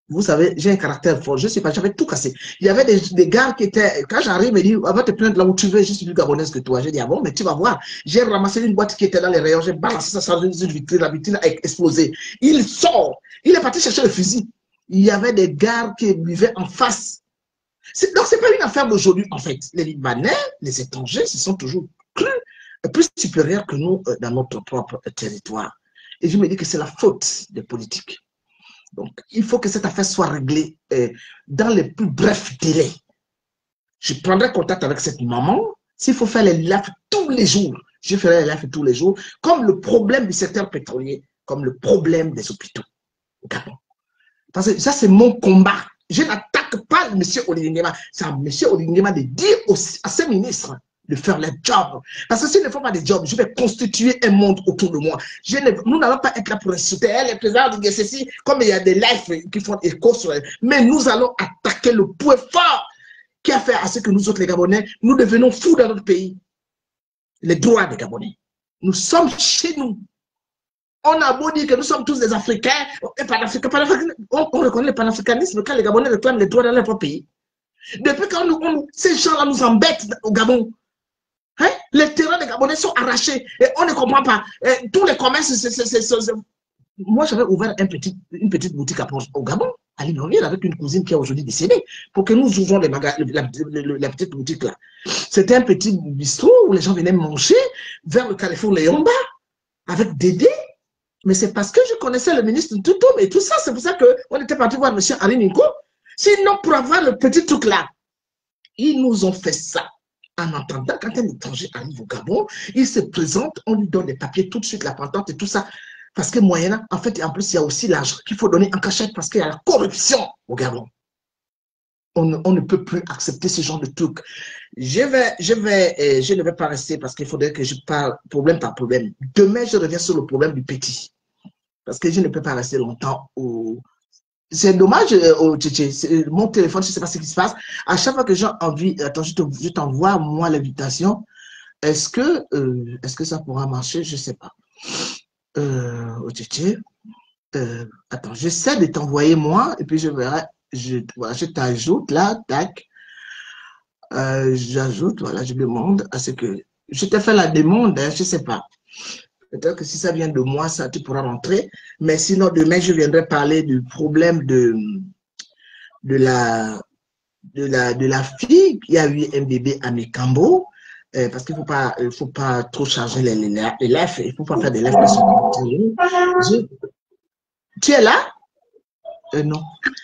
Vous savez, j'ai un caractère fort, je ne sais pas, j'avais tout cassé. Il y avait des gars qui étaient, quand j'arrive, ils me disent, va te plaindre là où tu veux, je suis plus gabonaise que toi. J'ai dit, ah bon, mais tu vas voir. J'ai ramassé une boîte qui était dans les rayons, j'ai balancé ça dans une vitrine, la vitrine a explosé. Il sort, il est parti chercher le fusil. Il y avait des gars qui vivaient en face. Donc, ce n'est pas une affaire d'aujourd'hui, en fait. Les Libanais, les étrangers, se sont toujours plus supérieurs que nous dans notre propre territoire. Et je me dis que c'est la faute des politiques. Donc, il faut que cette affaire soit réglée dans les plus brefs délais. Je prendrai contact avec cette maman. S'il faut faire les lives tous les jours, je ferai les lives tous les jours, comme le problème du secteur pétrolier, comme le problème des hôpitaux au Gabon. Parce que ça, c'est mon combat. Je n'attaque pas M. Olivier Nguema. C'est à M. Olivier Nguema de dire à ses ministres de faire leur job. Parce que s'ils ne font pas de job, je vais constituer un monde autour de moi. Nous n'allons pas être là pour insulter les présidents de ceci, comme il y a des lives qui font écho sur elle. Mais nous allons attaquer le point fort qui a fait à ce que nous autres, les Gabonais, nous devenons fous dans notre pays. Les droits des Gabonais. Nous sommes chez nous. On a beau dire que nous sommes tous des Africains, et on reconnaît le panafricanisme quand les Gabonais réclament les droits dans leur propre pays. Depuis quand ces gens-là nous embêtent au Gabon. Hein? Les terrains des Gabonais sont arrachés et on ne comprend pas. Tous les commerces, moi j'avais ouvert une petite boutique au Gabon, à Libreville, avec une cousine qui est aujourd'hui décédée, pour que nous ouvrons la petite boutique là. C'était un petit bistrot où les gens venaient manger vers le Carrefour Léomba, avec Dédé. Mais c'est parce que je connaissais le ministre Toutoum et tout ça, c'est pour ça qu'on était parti voir M. Henri Ninko. Sinon, pour avoir le petit truc là, ils nous ont fait ça. En entendant, quand un étranger arrive au Gabon, il se présente, on lui donne des papiers tout de suite, la patente et tout ça. Parce que moyennant, en fait, en plus, il y a aussi l'argent qu'il faut donner en cachette parce qu'il y a la corruption au Gabon. On ne peut plus accepter ce genre de truc. Je ne vais pas rester parce qu'il faudrait que je parle problème par problème. Demain, je reviens sur le problème du petit. Parce que je ne peux pas rester longtemps au... C'est dommage, mon téléphone, je ne sais pas ce qui se passe. À chaque fois que j'ai envie, attends, je t'envoie moi l'invitation. Est-ce que ça pourra marcher? Je ne sais pas. Attends, j'essaie de t'envoyer moi et puis je verrai. Voilà, je t'ajoute là, tac. J'ajoute, voilà, je demande à ce que. Je t'ai fait la demande, hein, je ne sais pas. Peut-être que si ça vient de moi, ça, tu pourras rentrer. Mais sinon, demain, je viendrai parler du problème de la fille qui a eu un bébé à Mekambo. Parce qu'il ne faut pas trop charger les lèvres. Il ne faut pas faire des lèvres qui sont. Tu es là? Non.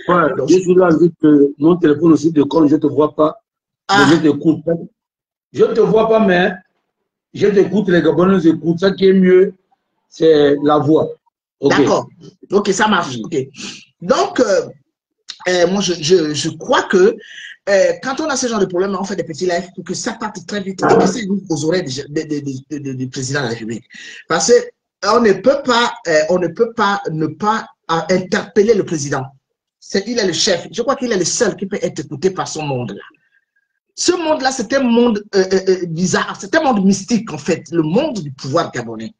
Ouais, donc, je suis là avec mon téléphone aussi de compte, je ne te vois pas. Ah. Mais je t'écoute. Je ne te vois pas, mais je t'écoute, les Gabonais écoutent. Ça qui est mieux, c'est la voix. Okay. D'accord. Ok, ça marche. Okay. Donc, moi, je crois que quand on a ce genre de problème, on fait des petits lives pour que ça parte très vite et que ça arrive aux oreilles du président de la République. Parce qu'on ne peut pas ne pas interpeller le président. Il est le chef. Je crois qu'il est le seul qui peut être écouté par son monde là. Ce monde-là, c'était un monde bizarre, c'était un monde mystique, en fait, le monde du pouvoir gabonais.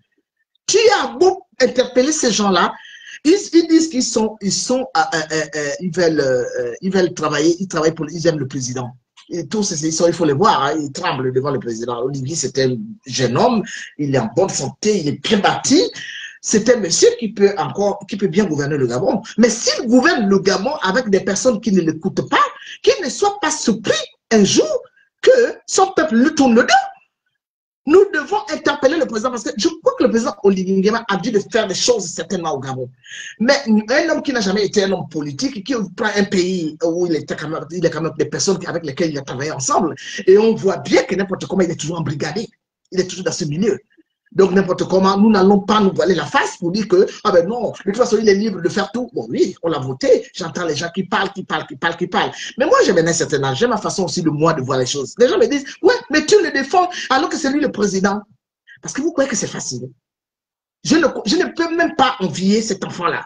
Tu as beau interpeller ces gens-là, ils disent ils veulent travailler, ils aiment le président. Et tous, il faut les voir, hein, ils tremblent devant le président. Oligui, c'était un jeune homme, il est en bonne santé, il est bien bâti. C'est un monsieur qui peut bien gouverner le Gabon. Mais s'il gouverne le Gabon avec des personnes qui ne l'écoutent pas, qu'il ne soit pas surpris un jour que son peuple lui tourne le dos. Nous devons interpeller le président parce que je crois que le président Oligui Nguema a dû faire des choses certainement au Gabon. Mais un homme qui n'a jamais été un homme politique, qui prend un pays où il est quand même des personnes avec lesquelles il a travaillé ensemble, et on voit bien que n'importe comment il est toujours embrigadé. Il est toujours dans ce milieu. Donc, n'importe comment, nous n'allons pas nous voiler la face pour dire que, ah ben non, de toute façon, il est libre de faire tout. Bon, oui, on l'a voté. J'entends les gens qui parlent. Mais moi, j'ai maintenant un certain âge. J'ai ma façon aussi de moi de voir les choses. Les gens me disent, ouais, mais tu le défends alors que c'est lui le président. Parce que vous croyez que c'est facile. Je ne peux même pas envier cet enfant-là.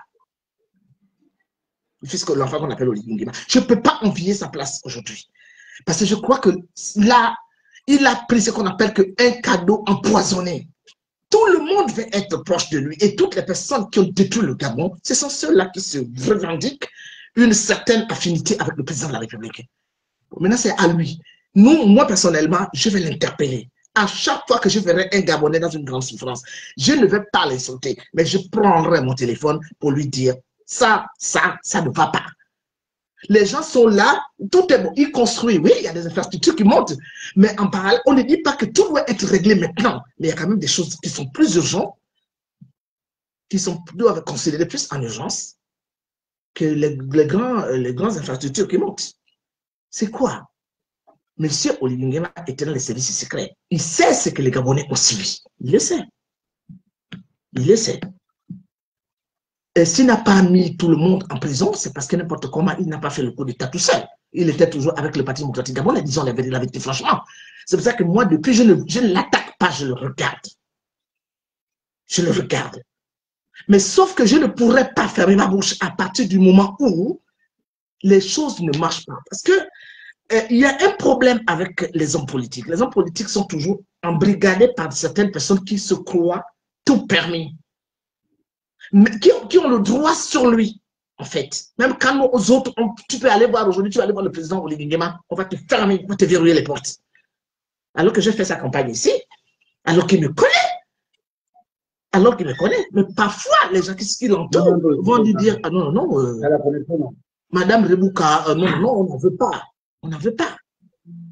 Puisque l'enfant qu'on appelle Oligui Nguema. Je ne peux pas envier sa place aujourd'hui. Parce que je crois que là, il a pris ce qu'on appelle un cadeau empoisonné. Tout le monde veut être proche de lui. Et toutes les personnes qui ont détruit le Gabon, ce sont ceux-là qui se revendiquent une certaine affinité avec le président de la République. Maintenant, c'est à lui. Moi, personnellement, je vais l'interpeller. À chaque fois que je verrai un Gabonais dans une grande souffrance, je ne vais pas l'insulter, mais je prendrai mon téléphone pour lui dire ça ne va pas. Les gens sont là, tout est bon, ils construisent, oui, il y a des infrastructures qui montent, mais en parallèle, on ne dit pas que tout doit être réglé maintenant, mais il y a quand même des choses qui sont plus urgentes, qui doivent être considérées plus en urgence que les grandes infrastructures qui montent. C'est quoi? Monsieur Oligui Nguema était dans les services secrets. Il sait ce que les Gabonais ont suivi. Il le sait. Il le sait. Et s'il n'a pas mis tout le monde en prison, c'est parce que n'importe comment, il n'a pas fait le coup d'État tout seul. Il était toujours avec le Parti démocratique gabonais, disons la vérité franchement. C'est pour ça que moi, depuis, je ne l'attaque pas, je le regarde. Je le regarde. Mais sauf que je ne pourrais pas fermer ma bouche à partir du moment où les choses ne marchent pas. Parce que il y a un problème avec les hommes politiques. Les hommes politiques sont toujours embrigadés par certaines personnes qui se croient tout permis. Mais qui ont le droit sur lui, en fait. Même quand nous, aux autres, tu peux aller voir aujourd'hui, tu vas aller voir le président Oligui Nguema, on va te fermer, on va te verrouiller les portes. Alors que j'ai fait sa campagne ici, alors qu'il me connaît. Mais parfois, les gens qui l'entourent vont lui dire, ah non, Madame Rebouka, non, on n'en veut pas. On n'en veut pas.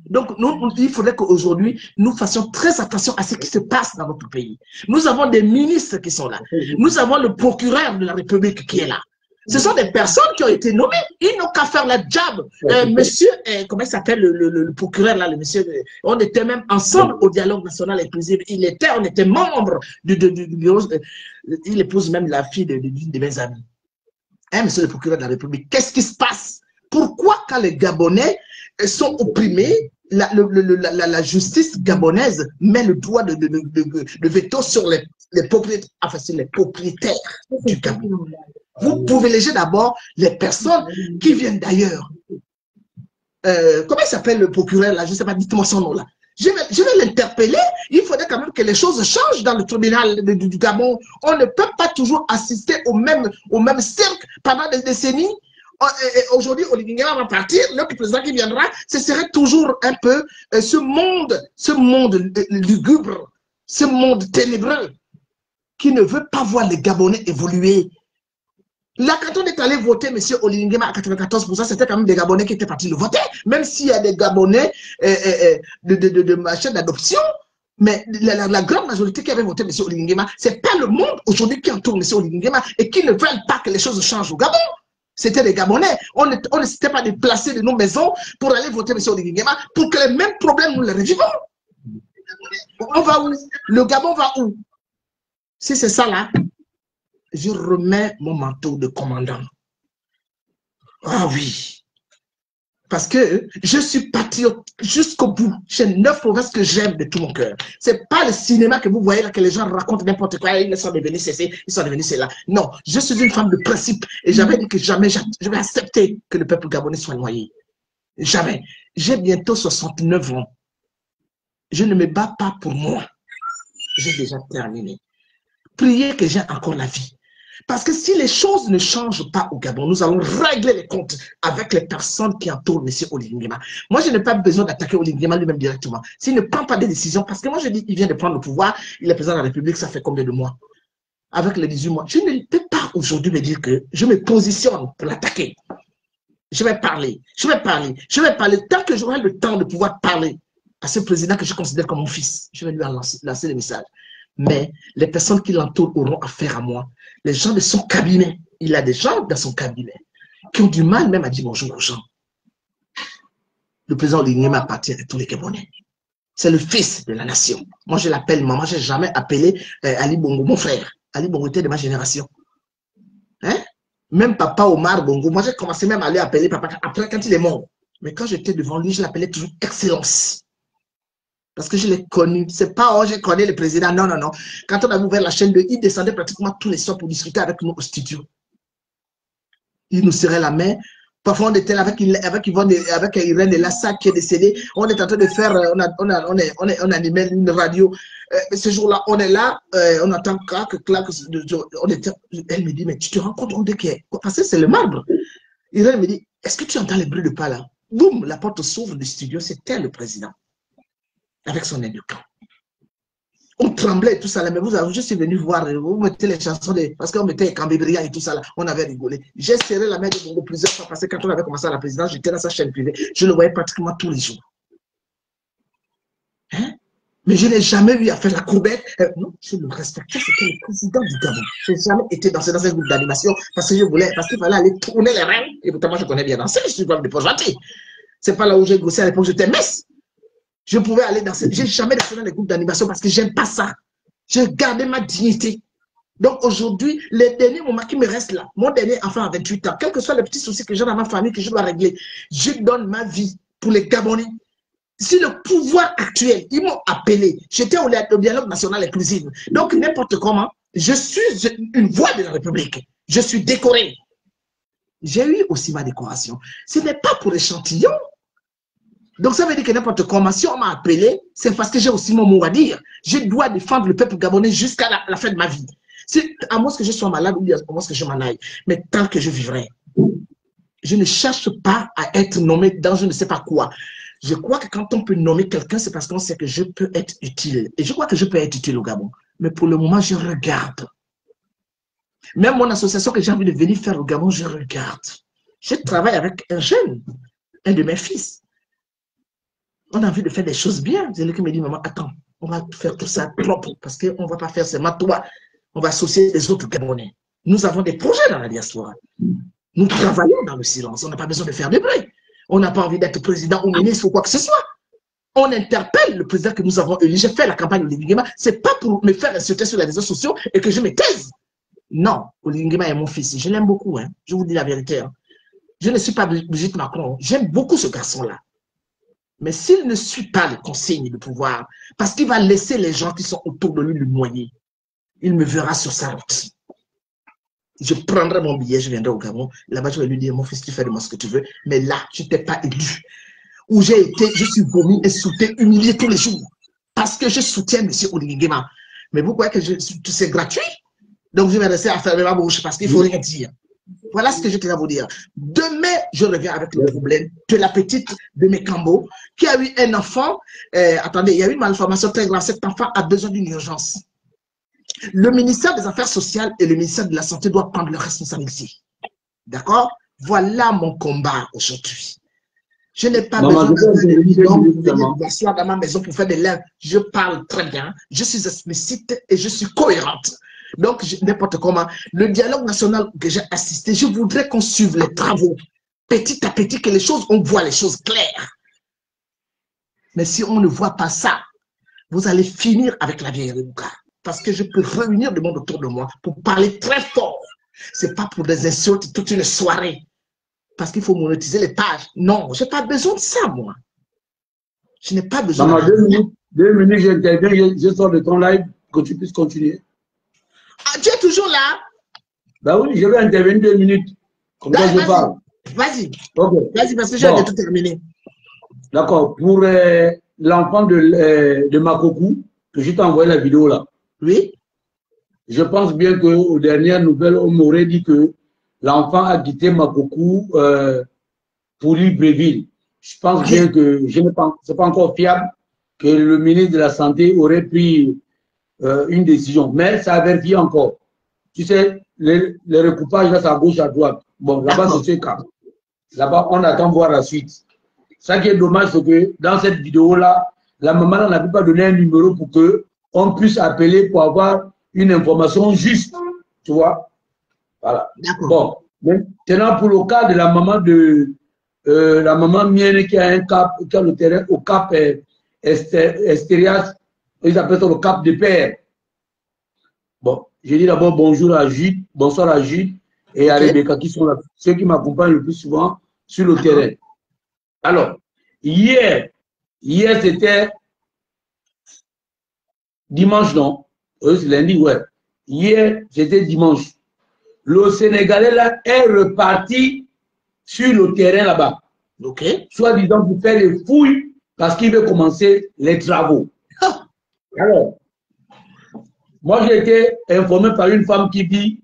Donc, il faudrait qu'aujourd'hui, nous fassions très attention à ce qui se passe dans notre pays. Nous avons des ministres qui sont là. Nous avons le procureur de la République qui est là. Ce sont des personnes qui ont été nommées. Ils n'ont qu'à faire la job. Monsieur, comment il s'appelle le procureur là, le monsieur, on était même ensemble au dialogue national inclusif. On était membre du bureau. Il épouse même la fille d'une de mes amies. Monsieur le procureur de la République, qu'est-ce qui se passe? Pourquoi quand les Gabonais sont opprimés, la justice gabonaise met le doigt de veto sur les propriétaires, enfin c'est les propriétaires du Gabon. Vous privilégiez d'abord les personnes qui viennent d'ailleurs. Comment il s'appelle le procureur là? Je ne sais pas, dites-moi son nom là. Je vais l'interpeller. Il faudrait quand même que les choses changent dans le tribunal du Gabon. On ne peut pas toujours assister au même cirque pendant des décennies. Aujourd'hui, Oligui Nguema va partir, l'autre président qui viendra, ce serait toujours un peu ce monde lugubre, ce monde ténébreux qui ne veut pas voir les Gabonais évoluer. Là, quand on est allé voter M. Oligui Nguema à 94%, c'était quand même des Gabonais qui étaient partis le voter, même s'il y a des Gabonais de machin d'adoption. Mais la grande majorité qui avait voté M. Oligui Nguema, ce n'est pas le monde aujourd'hui qui entoure M. Oligui Nguema et qui ne veulent pas que les choses changent au Gabon. C'était les Gabonais. On ne s'était pas déplacé de nos maisons pour aller voter M. Oligui Nguema pour que les mêmes problèmes nous les revivons. On va où? Le Gabon va où? Si c'est ça là, je remets mon manteau de commandant. Ah oui. Parce que je suis patriote jusqu'au bout. J'ai 9 provinces que j'aime de tout mon cœur. Ce n'est pas le cinéma que vous voyez là, que les gens racontent n'importe quoi. Ils sont devenus ceci, ils sont devenus cela. Non, je suis une femme de principe. Et j'avais dit que jamais je vais accepter que le peuple gabonais soit noyé. Jamais. J'ai bientôt 69 ans. Je ne me bats pas pour moi. J'ai déjà terminé. Priez que j'ai encore la vie. Parce que si les choses ne changent pas au Gabon, nous allons régler les comptes avec les personnes qui entourent M. Oligui Nguema. Moi, je n'ai pas besoin d'attaquer Oligui Nguema lui-même directement. S'il ne prend pas de décisions, parce que moi, je dis, il vient de prendre le pouvoir, il est président de la République, ça fait combien de mois? Avec les 18 mois. Je ne peux pas aujourd'hui me dire que je me positionne pour l'attaquer. Je vais parler, je vais parler, je vais parler. Tant que j'aurai le temps de pouvoir parler à ce président que je considère comme mon fils, je vais lui lancer le message. Mais les personnes qui l'entourent auront affaire à moi. Les gens de son cabinet, il a des gens dans son cabinet qui ont du mal même à dire bonjour aux gens. Le président Oligui Nguema appartient à tous les Gabonais. C'est le fils de la nation. Moi, je l'appelle maman. Je n'ai jamais appelé Ali Bongo, mon frère. Ali Bongo était de ma génération. Hein? Même papa Omar Bongo, moi, j'ai commencé même à lui appeler papa après quand il est mort. Mais quand j'étais devant lui, je l'appelais toujours Excellence. Parce que je l'ai connu. C'est pas, oh, je connais le président. Non, non, non. Quand on a ouvert la chaîne de, il descendait pratiquement tous les soirs pour discuter avec nous au studio. Il nous serrait la main. Parfois, on était là avec Irène Lassa qui est décédée. On est en train de faire, on animait une radio. Ce jour-là, on est là, on entend clac. Elle me dit, mais tu te rends compte de qui est? Parce que c'est le marbre. Irène me dit, est-ce que tu entends les bruits de pas là? Boum, la porte s'ouvre du studio, c'était le président. Avec son aide de camp. On tremblait et tout ça là, mais je suis venu voir, vous mettez les chansons, parce qu'on mettait Cambébria et tout ça là, on avait rigolé. J'ai serré la main de Bongo plusieurs fois parce que quand on avait commencé à la présidence, j'étais dans sa chaîne privée, je le voyais pratiquement tous les jours. Hein? Mais je n'ai jamais eu à faire la courbette. Non, je le respectais, c'était le président du Gabon. Je n'ai jamais été dansé dans un groupe d'animation parce que parce qu'il fallait aller tourner les reins. Et pourtant, moi, je connais bien danser, je suis pas de Port-Gentil. C'est pas là où j'ai gossé à l'époque, j'étais messe. Je pouvais aller dans j'ai jamais dansé dans les groupes d'animation parce que j'aime pas ça. J'ai gardé ma dignité. Donc aujourd'hui, les derniers moments qui me restent là, mon dernier enfant à 28 ans, quels que soient les petits soucis que j'ai dans ma famille, que je dois régler, je donne ma vie pour les Gabonais. Si le pouvoir actuel, ils m'ont appelé, j'étais au dialogue national inclusif. Donc n'importe comment, je suis une voix de la République. Je suis décoré. J'ai eu aussi ma décoration. Ce n'est pas pour échantillon. Donc, ça veut dire que n'importe comment, si on m'a appelé, c'est parce que j'ai aussi mon mot à dire. Je dois défendre le peuple gabonais jusqu'à la fin de ma vie. À moins que je sois malade ou à moins que je m'en aille. Mais tant que je vivrai, je ne cherche pas à être nommé dans je ne sais pas quoi. Je crois que quand on peut nommer quelqu'un, c'est parce qu'on sait que je peux être utile. Et je crois que je peux être utile au Gabon. Mais pour le moment, je regarde. Même mon association que j'ai envie de venir faire au Gabon, je regarde. Je travaille avec un jeune, un de mes fils. On a envie de faire des choses bien. C'est lui qui me dit, maman, attends, on va faire tout ça propre parce qu'on ne va pas faire seulement toi. On va associer les autres Gabonais. Nous avons des projets dans la diaspora. Nous travaillons dans le silence. On n'a pas besoin de faire de bruit. On n'a pas envie d'être président ou ministre ou quoi que ce soit. On interpelle le président que nous avons élu. J'ai fait la campagne Oligui Nguema. Ce n'est pas pour me faire insulter sur les réseaux sociaux et que je me taise. Non, Oligui Nguema est mon fils. Je l'aime beaucoup. Hein. Je vous dis la vérité. Hein. Je ne suis pas Brigitte Macron. J'aime beaucoup ce garçon-là. Mais s'il ne suit pas les consignes de pouvoir, parce qu'il va laisser les gens qui sont autour de lui le noyer, il me verra sur sa route. Je prendrai mon billet, je viendrai au Gabon. Là-bas, je vais lui dire, mon fils, tu fais de moi ce que tu veux. Mais là, je ne t'ai pas élu. Où j'ai été, je suis vomi, insulté, humilié tous les jours. Parce que je soutiens M. Oligui Nguema. Mais vous croyez que c'est gratuit? Donc, je vais rester à fermer ma bouche parce qu'il ne faut rien dire. Voilà ce que je tiens à vous dire. Demain, je reviens avec le problème de la petite de Mekambo qui a eu un enfant. Attendez, il y a eu une malformation très grave. Cet enfant a besoin d'une urgence. Le ministère des Affaires sociales et le ministère de la Santé doivent prendre leurs responsabilités. D'accord? Voilà mon combat aujourd'hui. Je n'ai pas besoin de m'asseoir dans ma maison pour faire des lèvres. Je parle très bien. Je suis explicite et je suis cohérente. Donc, n'importe comment, le dialogue national que j'ai assisté, je voudrais qu'on suive les travaux petit à petit, que les choses, on voit les choses claires. Mais si on ne voit pas ça, vous allez finir avec la vieille Rebouka. Parce que je peux réunir le monde autour de moi pour parler très fort. Ce n'est pas pour des insultes toute une soirée. Parce qu'il faut monétiser les pages. Non, je n'ai pas besoin de ça, moi. Je n'ai pas besoin de ça. 2 minutes, j'interviens, je sors de ton live, que tu puisses continuer. Ah, tu es toujours là? Ben oui, je vais intervenir 2 minutes. Comme ça, je parle. Vas-y. Okay. Vas-y, parce que j'ai tout terminé. D'accord. Pour l'enfant de Makokou, que je t'ai envoyé la vidéo là. Oui. Je pense bien qu'aux dernières nouvelles, on m'aurait dit que l'enfant a quitté Makokou pour Libreville. Je pense bien que ce n'est pas encore fiable que le ministre de la Santé aurait pris une décision. Mais ça a vérifié encore. Tu sais, le recoupage, là, c'est à gauche, à droite. Bon, là-bas, c'est ce cas. Là-bas, on attend voir la suite. Ça qui est dommage, c'est que dans cette vidéo-là, la maman n'avait pas donné un numéro pour qu'on puisse appeler pour avoir une information juste. Tu vois? Voilà. Bon. Maintenant, pour le cas de la maman mienne qui a un cap, qui a le terrain au cap Estérias, ils appellent ça le cap de Père. Bon, je dis d'abord bonjour à Jude, bonsoir à Jude et à Rebecca qui sont là, ceux qui m'accompagnent le plus souvent sur le terrain. Alors, hier c'était dimanche, non? Oui, c'est lundi, ouais. Hier, c'était dimanche. Le Sénégalais là est reparti sur le terrain là-bas. Ok. Soit disant pour faire les fouilles parce qu'il veut commencer les travaux. Alors, moi j'ai été informé par une femme qui dit,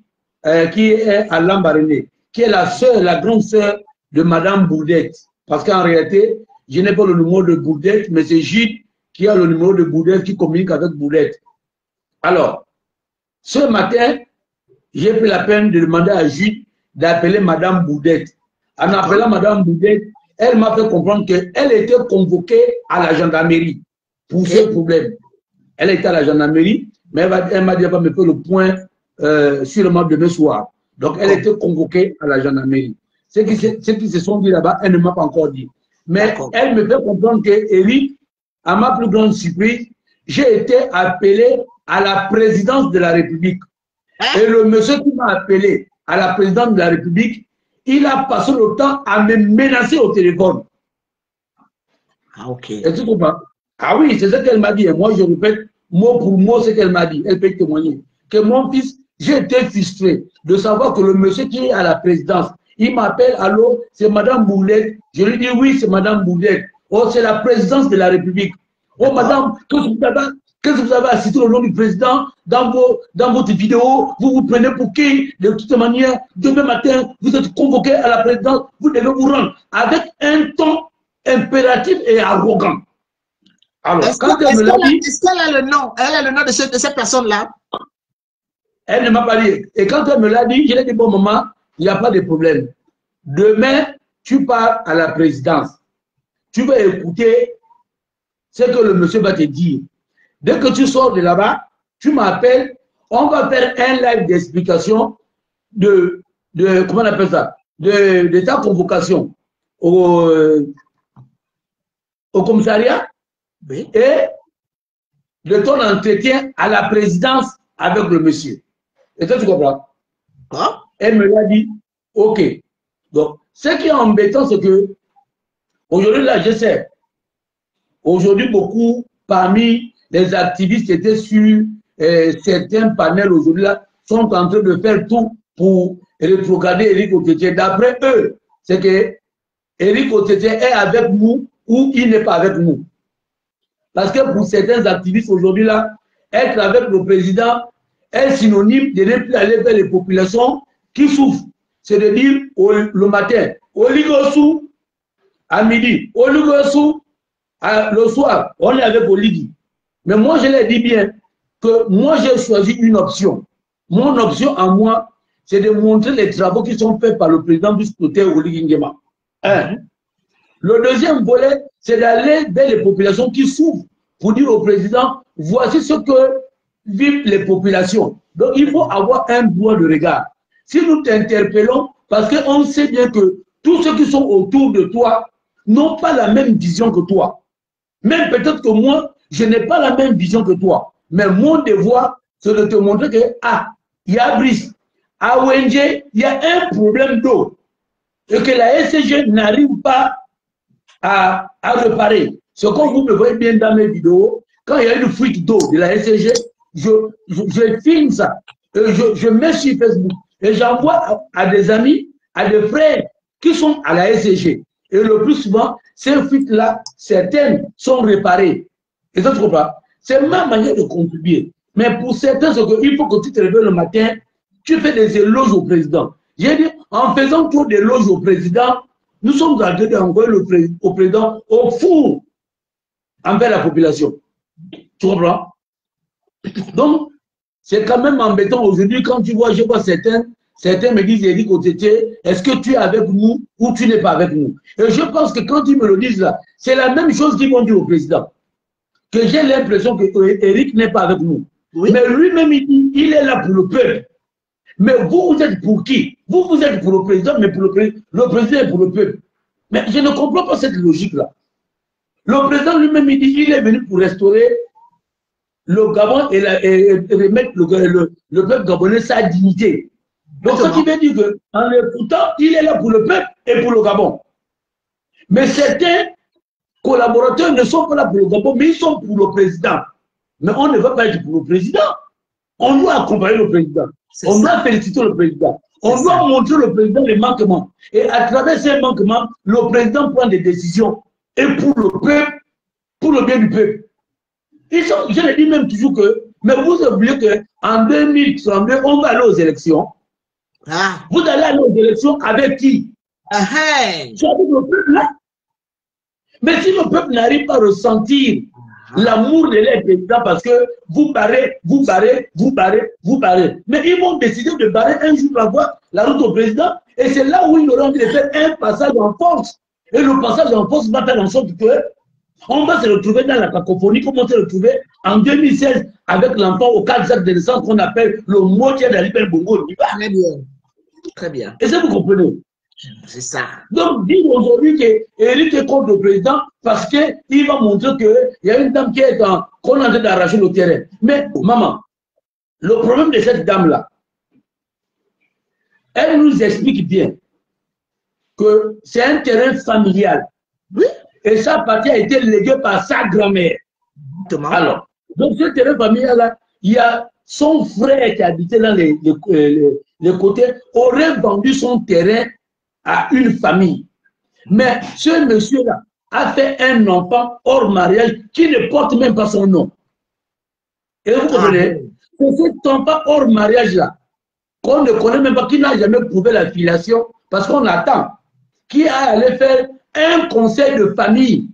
qui est à Lambaréné, qui est la sœur, la grande sœur de Madame Bourdette. Parce qu'en réalité, je n'ai pas le numéro de Bourdette, mais c'est Gilles qui a le numéro de Bourdette qui communique avec Bourdette. Alors, ce matin, j'ai pris la peine de demander à Gilles d'appeler Madame Bourdette. En appelant Madame Bourdette, elle m'a fait comprendre qu'elle était convoquée à la gendarmerie pour ce problème. Elle était à la gendarmerie, mais elle m'a dit qu'elle va me faire le point sûrement demain soir. Donc, elle était convoquée à la gendarmerie. Ceux qui se sont dit là-bas, elle ne m'a pas encore dit. Mais elle me fait comprendre qu'Éric, à ma plus grande surprise, j'ai été appelé à la présidence de la République. Et le monsieur qui m'a appelé à la présidence de la République, il a passé le temps à me menacer au téléphone. Ah, ok. Et tu comprends? Ah oui, c'est ce qu'elle m'a dit. Et moi, je répète mot pour mot ce qu'elle m'a dit. Elle peut témoigner. Que mon fils, j'ai été frustré de savoir que le monsieur qui est à la présidence, il m'appelle, allô, c'est Madame Bourdette. Je lui dis, oui, c'est Madame Bourdette. Oh, c'est la présidence de la République. Oh, madame, qu'est-ce que vous avez assisté au nom du président dans votre vidéo? Vous vous prenez pour qui? De toute manière, demain matin, vous êtes convoqué à la présidence, vous devez vous rendre avec un ton impératif et arrogant. Alors, est-ce qu'elle a le nom? Elle a le nom de cette personne-là? Elle ne m'a pas dit. Et quand elle me l'a dit, je lui ai dit, bon, maman, il n'y a pas de problème. Demain, tu pars à la présidence. Tu vas écouter ce que le monsieur va te dire. Dès que tu sors de là-bas, tu m'appelles, on va faire un live d'explication de comment on appelle ça, de ta convocation au commissariat, oui, et de ton entretien à la présidence avec le monsieur. Et toi, tu comprends? Quoi? Elle me l'a dit, ok. Donc, ce qui est embêtant, c'est que aujourd'hui, là, je sais, aujourd'hui, beaucoup parmi les activistes qui étaient sur certains panels aujourd'hui là sont en train de faire tout pour rétrograder Éric Otetteh. D'après eux, c'est que Éric Otetteh est avec nous ou il n'est pas avec nous. Parce que pour certains activistes aujourd'hui là, être avec le président est synonyme de ne plus aller vers les populations qui souffrent. C'est de dire le matin, au Ligosou, à midi, au Ligosou, le soir, on est avec Oligui. Mais moi, je l'ai dit bien que moi, j'ai choisi une option. Mon option à moi, c'est de montrer les travaux qui sont faits par le président du côté Oligui Nguema. Le deuxième volet, c'est d'aller vers les populations qui souffrent pour dire au président, voici ce que vivent les populations. Donc, il faut avoir un droit de regard. Si nous t'interpellons, parce qu'on sait bien que tous ceux qui sont autour de toi n'ont pas la même vision que toi. Même peut-être que moi, je n'ai pas la même vision que toi. Mais mon devoir, c'est de te montrer que, il y a Brice. À ONG, il y a un problème d'eau. Et que la SCG n'arrive pas à réparer. Ce que vous me voyez bien dans mes vidéos, quand il y a une fuite d'eau de la SCG, je filme ça. Et je mets sur Facebook. Et j'envoie à des amis, à des frères qui sont à la SCG. Et le plus souvent, ces fuites-là, certaines sont réparées. Et ça, tu comprends? C'est ma manière de contribuer. Mais pour certains, il faut que tu te réveilles le matin, tu fais des éloges au président. J'ai dit, en faisant trop d'éloges au président, nous sommes en train d'envoyer au président au four envers la population. Tu comprends? Donc, c'est quand même embêtant aujourd'hui quand tu vois, je vois certains me disent, Éric Otete, est-ce que tu es avec nous ou tu n'es pas avec nous? Et je pense que quand ils me le disent là, c'est la même chose qu'ils vont dire au président. Que j'ai l'impression que Éric n'est pas avec nous. Oui. Mais lui-même, il dit, il est là pour le peuple. Mais vous, vous êtes pour qui? Vous êtes pour le président, mais pour le président est pour le peuple. Mais je ne comprends pas cette logique-là. Le président lui-même, il dit, il est venu pour restaurer le Gabon et remettre le peuple gabonais sa dignité. Donc, ce qui veut dire qu'en l'écoutant, il est là pour le peuple et pour le Gabon. Mais certains collaborateurs ne sont pas là pour le Gabon, mais ils sont pour le président. Mais on ne veut pas être pour le président. On doit accompagner le président. On doit féliciter le président. On doit montrer le président les manquements. Et à travers ces manquements, le président prend des décisions. Et pour le peuple, pour le bien du peuple. Je le dis même toujours que, mais vous oubliez qu'en 2032, on va aller aux élections. Ah. Vous allez aller aux élections avec qui? C'est avec le peuple là. Mais si le peuple n'arrive pas à ressentir l'amour de leur président parce que vous barrez. Mais ils vont décider de barrer un jour la route au président. Et c'est là où ils auront envie de faire un passage en force. Et le passage en force va faire en sorte que on va se retrouver dans la cacophonie comme on s'est retrouvé en 2016 avec l'enfant au 4 actes de naissance qu'on appelle le Motia d'Alibert Bongo. Très bien. Très bien. Et ça, vous comprenez? C'est ça. Donc, dire aujourd'hui qu'Éric est contre le président parce qu'il va montrer qu'il y a une dame qui est qu'on est en train d'arracher le terrain. Mais, maman, le problème de cette dame-là, elle nous explique bien que c'est un terrain familial. Oui. Et sa partie a été léguée par sa grand-mère. Alors, donc ce terrain familial-là, il y a son frère qui habitait dans les côtés, aurait vendu son terrain à une famille. Mais ce monsieur-là a fait un enfant hors mariage qui ne porte même pas son nom. Et vous comprenez? C'est cet enfant hors mariage-là, qu'on ne connaît même pas, qui n'a jamais prouvé la filiation, parce qu'on attend, qui a allé faire un conseil de famille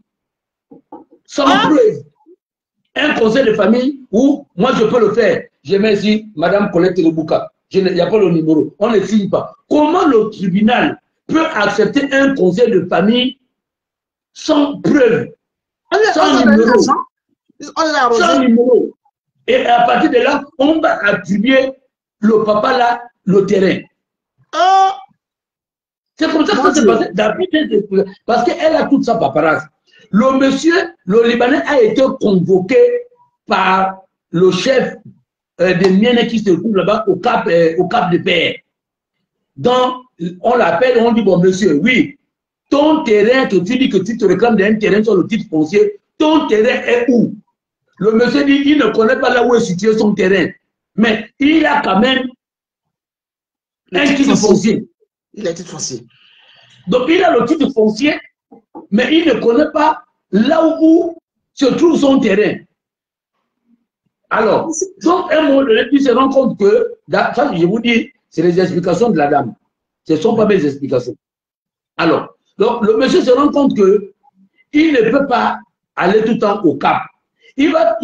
sans preuve. Un conseil de famille où moi je peux le faire. Je mets ici Madame Colette Lebouka. Il n'y a pas le numéro. On ne le signe pas. Comment le tribunal peut accepter un conseil de famille sans preuve, sans numéro, sans numéro? Et à partir de là, on va attribuer le papa là, le terrain. C'est comme ça que ça s'est passé. Parce qu'elle a toute sa paperasse. Le monsieur, le Libanais, a été convoqué par le chef des Miennes qui se trouve là-bas au Cap de Paix. Donc, on l'appelle, on dit, bon monsieur, oui, ton terrain que tu dis que tu te réclames d'un terrain sur le titre foncier, ton terrain est où? Le monsieur dit, il ne connaît pas là où est situé son terrain. Mais il a quand même un titre foncier. Il a un titre foncier. Donc, il a le titre foncier, mais il ne connaît pas là où se trouve son terrain. Alors, donc, un moment donné, il se rend compte que, ça, je vous dis, c'est les explications de la dame. Ce ne sont pas mes explications. Alors, donc, le monsieur se rend compte que il ne peut pas aller tout le temps au Cap. Il va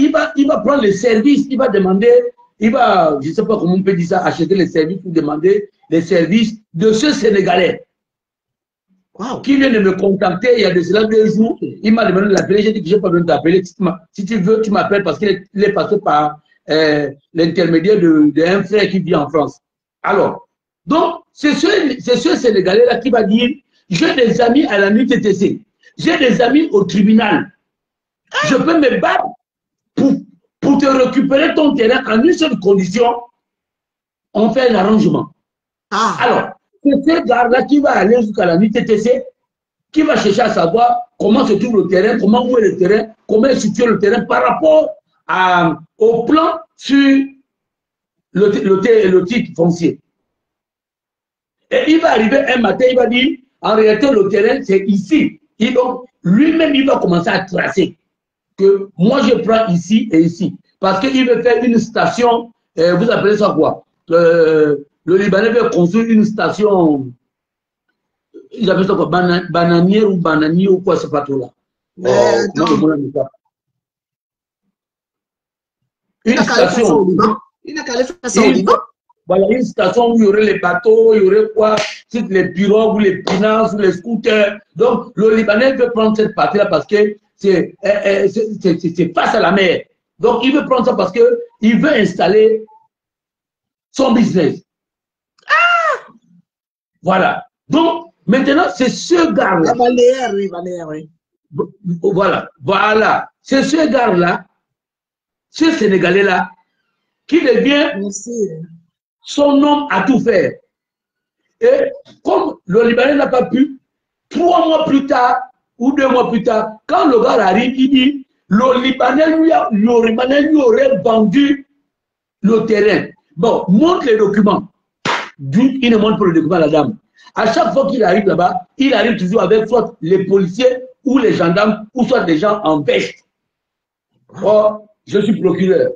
prendre les services, il va demander, je ne sais pas comment on peut dire ça, acheter les services ou demander les services de ce Sénégalais. Wow. Qui vient de me contacter il y a de cela 2 jours. Il m'a demandé de l'appeler. J'ai dit que je n'ai pas besoin de t'appeler. Si tu veux, tu m'appelles parce qu'il est passé par l'intermédiaire d'un frère qui vit en France. Alors, donc, c'est ce Sénégalais-là qui va dire, j'ai des amis à la NUTTC, j'ai des amis au tribunal. Je peux me battre pour te récupérer ton terrain en une seule condition. On fait l'arrangement. Alors, c'est ce gars-là qui va aller jusqu'à la NUTTC, qui va chercher à savoir comment se trouve le terrain, comment où est le terrain, comment est situé le terrain par rapport au plan sur le titre foncier. Et il va arriver un matin, il va dire, En réalité, le terrain, c'est ici. Et donc, lui-même, il va commencer à tracer que moi, je prends ici et ici. Parce qu'il veut faire une station, vous appelez ça quoi? Le Libanais veut construire une station, ils appellent ça quoi? Bananière ou bananier ou quoi, c'est pas tout là. Une station. Il n'a qu'à aller faire ça au Liban. Voilà, une station où il y aurait les bateaux, il y aurait quoi, les pirogues, ou les pinards, ou les scooters. Donc, le Libanais veut prendre cette partie-là parce que c'est face à la mer. Donc, il veut prendre ça parce qu'il veut installer son business. Ah! Voilà. Donc, maintenant, c'est ce gars-là. Baléaire, oui. Voilà, voilà. C'est ce gars-là, ce Sénégalais-là, qui devient son homme à tout faire. Et comme le Libanais n'a pas pu, 3 mois plus tard ou 2 mois plus tard, quand le gars arrive, il dit le Libanais lui aurait vendu le terrain. Bon, montre les documents. Il ne montre pas le document à la dame. À chaque fois qu'il arrive là-bas, il arrive toujours avec soit les policiers ou les gendarmes ou soit des gens en veste. Oh, je suis procureur.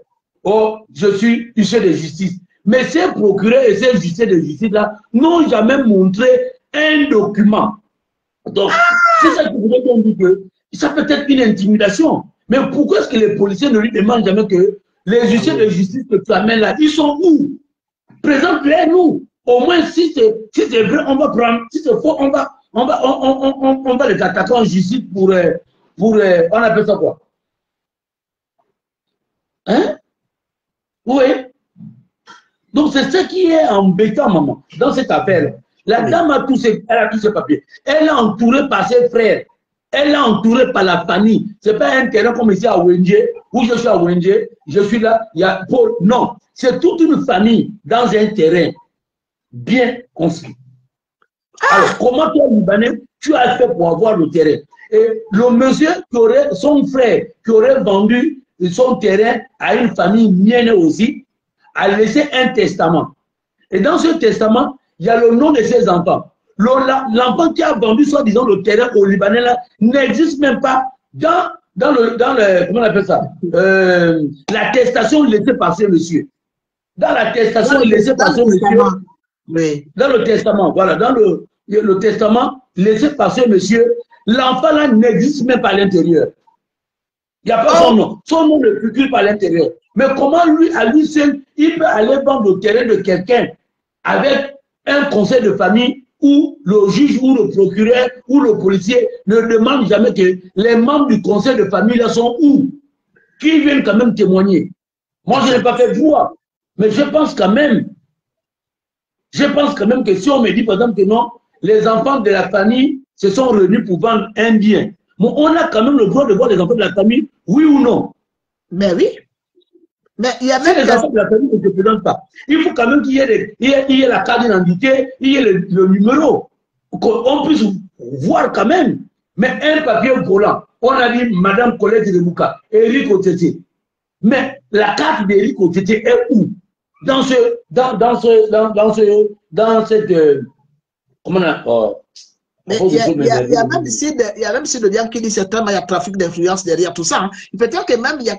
Oh, je suis huissier de justice. Mais ces procureurs et ces huissiers de justice-là n'ont jamais montré un document. Donc, c'est ça que vous avez dit que ça peut être une intimidation. Mais pourquoi est-ce que les policiers ne lui demandent jamais que les huissiers de justice que tu amènes là, ils sont où? Présente-les nous. Au moins, si c'est vrai, on va prendre. Si c'est faux, on va les attaquer en justice pour on appelle ça quoi? Hein? Oui. Donc, c'est ce qui est embêtant, maman, dans cette affaire. La dame a tous ses papiers. Elle est entourée par ses frères. Elle est entourée par la famille. Ce n'est pas un terrain comme ici à Wenje, où je suis à Wenje, je suis là, il y a Paul. Non, c'est toute une famille dans un terrain bien construit. Alors, comment toi, Libanais, tu as fait pour avoir le terrain? Et le monsieur qui aurait, son frère, qui aurait vendu son terrain à une famille mienne aussi, a laissé un testament. Et dans ce testament, il y a le nom de ses enfants. L'enfant qui a vendu, soi-disant, le terrain au Libanais, là, n'existe même pas dans le, comment on appelle ça? L'attestation laissée par ce monsieur. Dans l'attestation laissée par ce monsieur. Oui. Dans le testament, voilà, dans le testament laissé par ce monsieur, l'enfant là n'existe même pas à l'intérieur. Il n'y a pas son nom. Son nom ne figure pas à l'intérieur. Mais comment lui, à lui seul, il peut aller vendre le terrain de quelqu'un avec un conseil de famille où le juge ou le procureur ou le policier ne demande jamais que les membres du conseil de famille là sont où? Qui viennent quand même témoigner. Moi, je n'ai pas fait droit. Mais je pense quand même que si on me dit par exemple que non, les enfants de la famille se sont réunis pour vendre un bien. Bon, on a quand même le droit de voir les enfants de la famille, oui ou non? Mais oui. Mais il y a même les enfants de la famille ne se présentent pas. Il faut quand même qu'il y ait la carte d'identité, il y ait le numéro, qu'on puisse voir quand même. Mais un papier volant, on a dit Madame Colette de Mouka, Éric Otete. Mais la carte d'Éric Otete est où? Dans cette, comment on a, mais il y a même ici de Diam qui dit certainement il y a trafic d'influence derrière tout ça. Hein. Peut-être que même il y a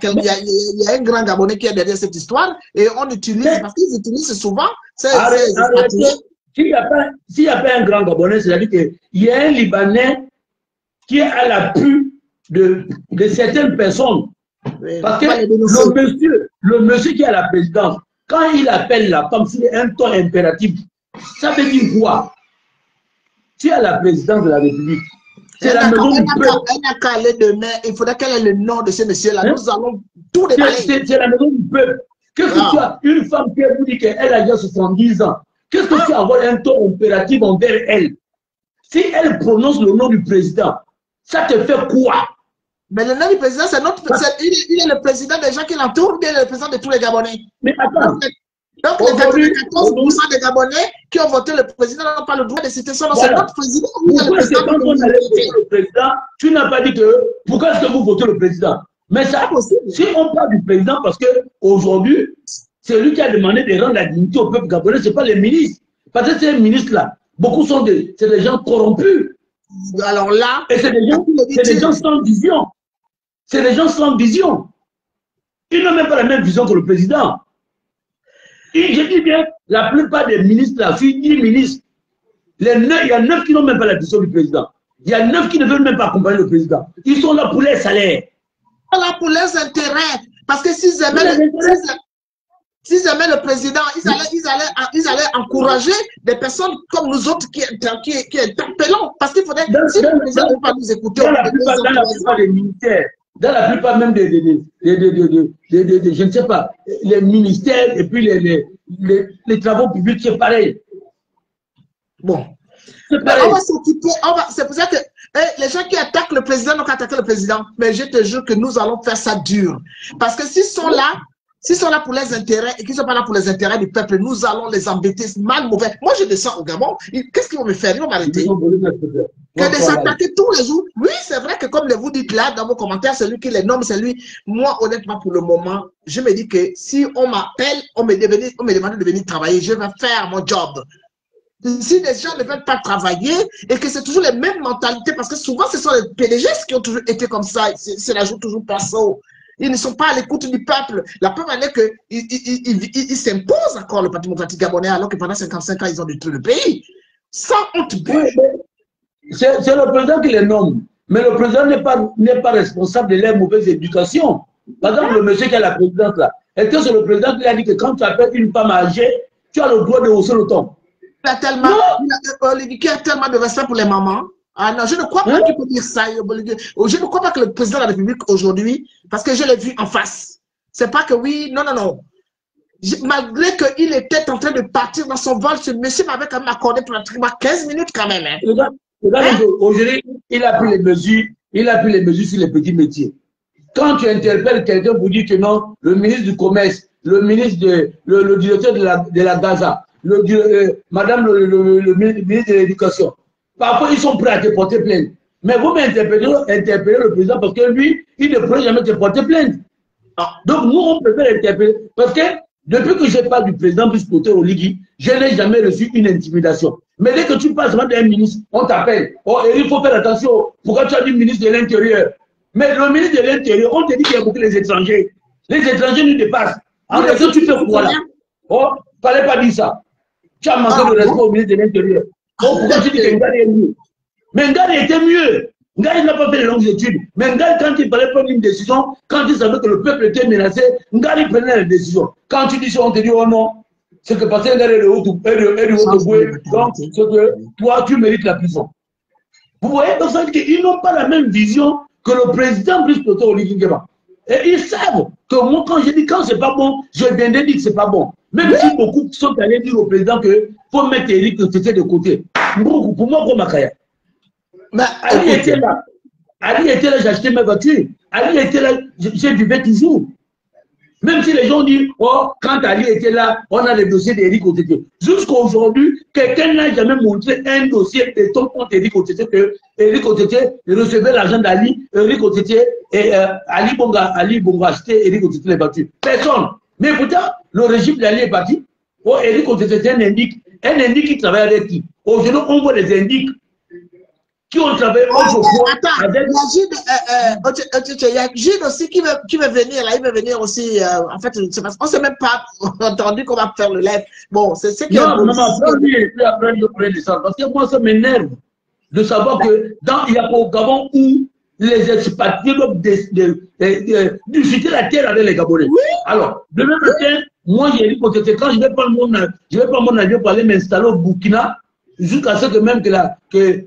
un grand Gabonais qui est derrière cette histoire et on utilise, parce qu'ils utilisent souvent s'il n'y a pas un grand Gabonais, c'est-à-dire qu'il y a un Libanais qui est à l'appui de certaines personnes. Oui, parce que le monsieur qui est à la présidence, quand il appelle la femme, c'est un ton impératif. Ça veut dire quoi? Tu es à la présidence de la République. C'est la maison du peuple. Elle n'a qu'à aller demain. Il faudrait qu'elle ait le nom de ce monsieur-là. Nous allons tout déballer. C'est la maison du peuple. Qu'est-ce que tu as? Une femme qui vous dit qu'elle a déjà 70 ans. Qu'est-ce que tu as à avoir un ton impératif envers elle? Si elle prononce le nom du président, ça te fait quoi? Mais le nom du président, c'est notre président. Il est le président des gens qui l'entourent, il est le président de tous les Gabonais. Mais attends. Donc, les 14% des Gabonais qui ont voté le président n'ont pas le droit de citer son nom. C'est notre président. Pourquoi est-ce que quand on allait voter le président, tu n'as pas dit que pourquoi est-ce que vous votez le président? Mais ça, si on parle du président, parce qu'aujourd'hui, c'est lui qui a demandé de rendre la dignité au peuple gabonais, ce n'est pas les ministres. Parce que ces ministres-là, Beaucoup sont des gens corrompus. Alors là, et c'est des gens sans vision. C'est des gens sans vision. Ils n'ont même pas la même vision que le président. Et je dis bien, la plupart des ministres, là, sur 10 ministres, il y a 9 qui n'ont même pas la vision du président. Il y a 9 qui ne veulent même pas accompagner le président. Ils sont là pour les salaires. Ils sont là pour leurs intérêts. Parce que s'ils aimaient le président, ils allaient encourager des personnes comme nous autres qui interpellons. Parce qu'il faudrait, si le président ne veut pas nous écouter, dans la plupart des ministères, dans la plupart même je ne sais pas, les ministères et puis les travaux publics, c'est pareil. Bon. On va s'occuper, c'est pour ça que les gens qui attaquent le président n'ont qu'à attaquer le président. Mais je te jure que nous allons faire ça dur. Parce que s'ils sont là pour les intérêts et qu'ils ne sont pas là pour les intérêts du peuple, nous allons les embêter mal mauvais. Moi, je descends au Gabon. Qu'est-ce qu'ils vont me faire? Ils vont m'arrêter. Que de s'attaquer tous les jours. Oui, c'est vrai que comme vous dites là dans vos commentaires, celui qui les nomme, c'est lui. Moi, honnêtement, pour le moment, je me dis que si on m'appelle, on me demande de venir travailler, je vais faire mon job. Si les gens ne veulent pas travailler et que c'est toujours les mêmes mentalités, parce que souvent ce sont les PDG qui ont toujours été comme ça, c'est la joue toujours perso. Ils ne sont pas à l'écoute du peuple. La preuve en est qu'ils s'imposent encore le Parti démocratique gabonais alors que pendant 55 ans, ils ont détruit le pays. Sans honte. C'est le président qui les nomme. Mais le président n'est pas responsable de leur mauvaise éducation. Par exemple, le monsieur qui a la présidence là, est-ce que c'est le président qui a dit que quand tu appelles une femme âgée, tu as le droit de hausser le ton? Il a tellement de respect pour les mamans. Ah non, je ne crois pas qu'il peut dire ça. Je ne crois pas que le président de la République aujourd'hui, parce que je l'ai vu en face, c'est pas que oui, non. Malgré qu'il était en train de partir dans son vol, ce monsieur m'avait quand même accordé pratiquement 15 minutes quand même. Aujourd'hui, il a pris les mesures sur les petits métiers. Quand tu interpelles quelqu'un pour dire que non, le ministre du Commerce, le ministre le directeur de la Gaza, madame le ministre de l'Éducation, parfois ils sont prêts à te porter plainte. Mais vous m'interpellez le président parce que lui, il ne pourrait jamais te porter plainte. Donc nous, on préfère interpeller. Parce que depuis que je parle du président Brice Clotaire Oligui, je n'ai jamais reçu une intimidation. Mais dès que tu passes devant un ministre, on t'appelle. Oh, et il faut faire attention. Pourquoi tu as dit ministre de l'Intérieur? Mais le ministre de l'Intérieur, on te dit qu'il y a beaucoup les étrangers. Les étrangers nous dépassent. En réalité, tu fais quoi là? Oh, il ne fallait pas dire ça. Tu as manqué de respect au ministre de l'Intérieur. Oh, pourquoi tu dis que Ngari est mieux? Mais Ngari était mieux. Ngari n'a pas fait de longues études. Mais Ngari, quand il fallait prendre une décision, quand il savait que le peuple était menacé, Ngari prenait la décision. Quand tu dis ça, on te dit oh non. C'est que parce que Ngari est de haut donc c'est que toi, tu mérites la prison. Vous voyez, donc ça veut dire qu'ils n'ont pas la même vision que le président Brice Clotaire Oligui Nguema. Et ils savent que moi, quand je dis quand c'est pas bon, je viens de dire que c'est pas bon. Même si beaucoup sont allés dire au président qu'il faut mettre Éric Tété de côté. Pour moi, pour Makaya. Ali était là. Ali était là, j'ai acheté ma voiture. Ali était là, j'ai buvais toujours. Même si les gens disent, oh, quand Ali était là, on a le dossier d'Éric Tété. Jusqu'à aujourd'hui, quelqu'un n'a jamais montré un dossier de ton compte Éric Tété que Éric Tété recevait l'argent d'Ali, Éric Tété et Ali Bonga achetait Éric Tété les voitures. Personne. Mais pourtant, le régime d'Ali est parti. Oh, Éric Tété, c'est un indique qui travaille avec qui? Aujourd'hui, on voit des indiques qui ont travaillé autrefois. Attends, il y a Gilles aussi qui veut venir là, il veut venir aussi. En fait, on ne s'est même pas entendu qu'on va faire le live. Bon, c'est ce qui est. Non, parce que moi, ça m'énerve de savoir que il y a au Gabon où les expatriés doivent discuter la terre avec les Gabonais. Oui. Alors, demain matin, moi, j'ai dit que quand je vais prendre mon avion pour aller m'installer au Burkina, jusqu'à ce que même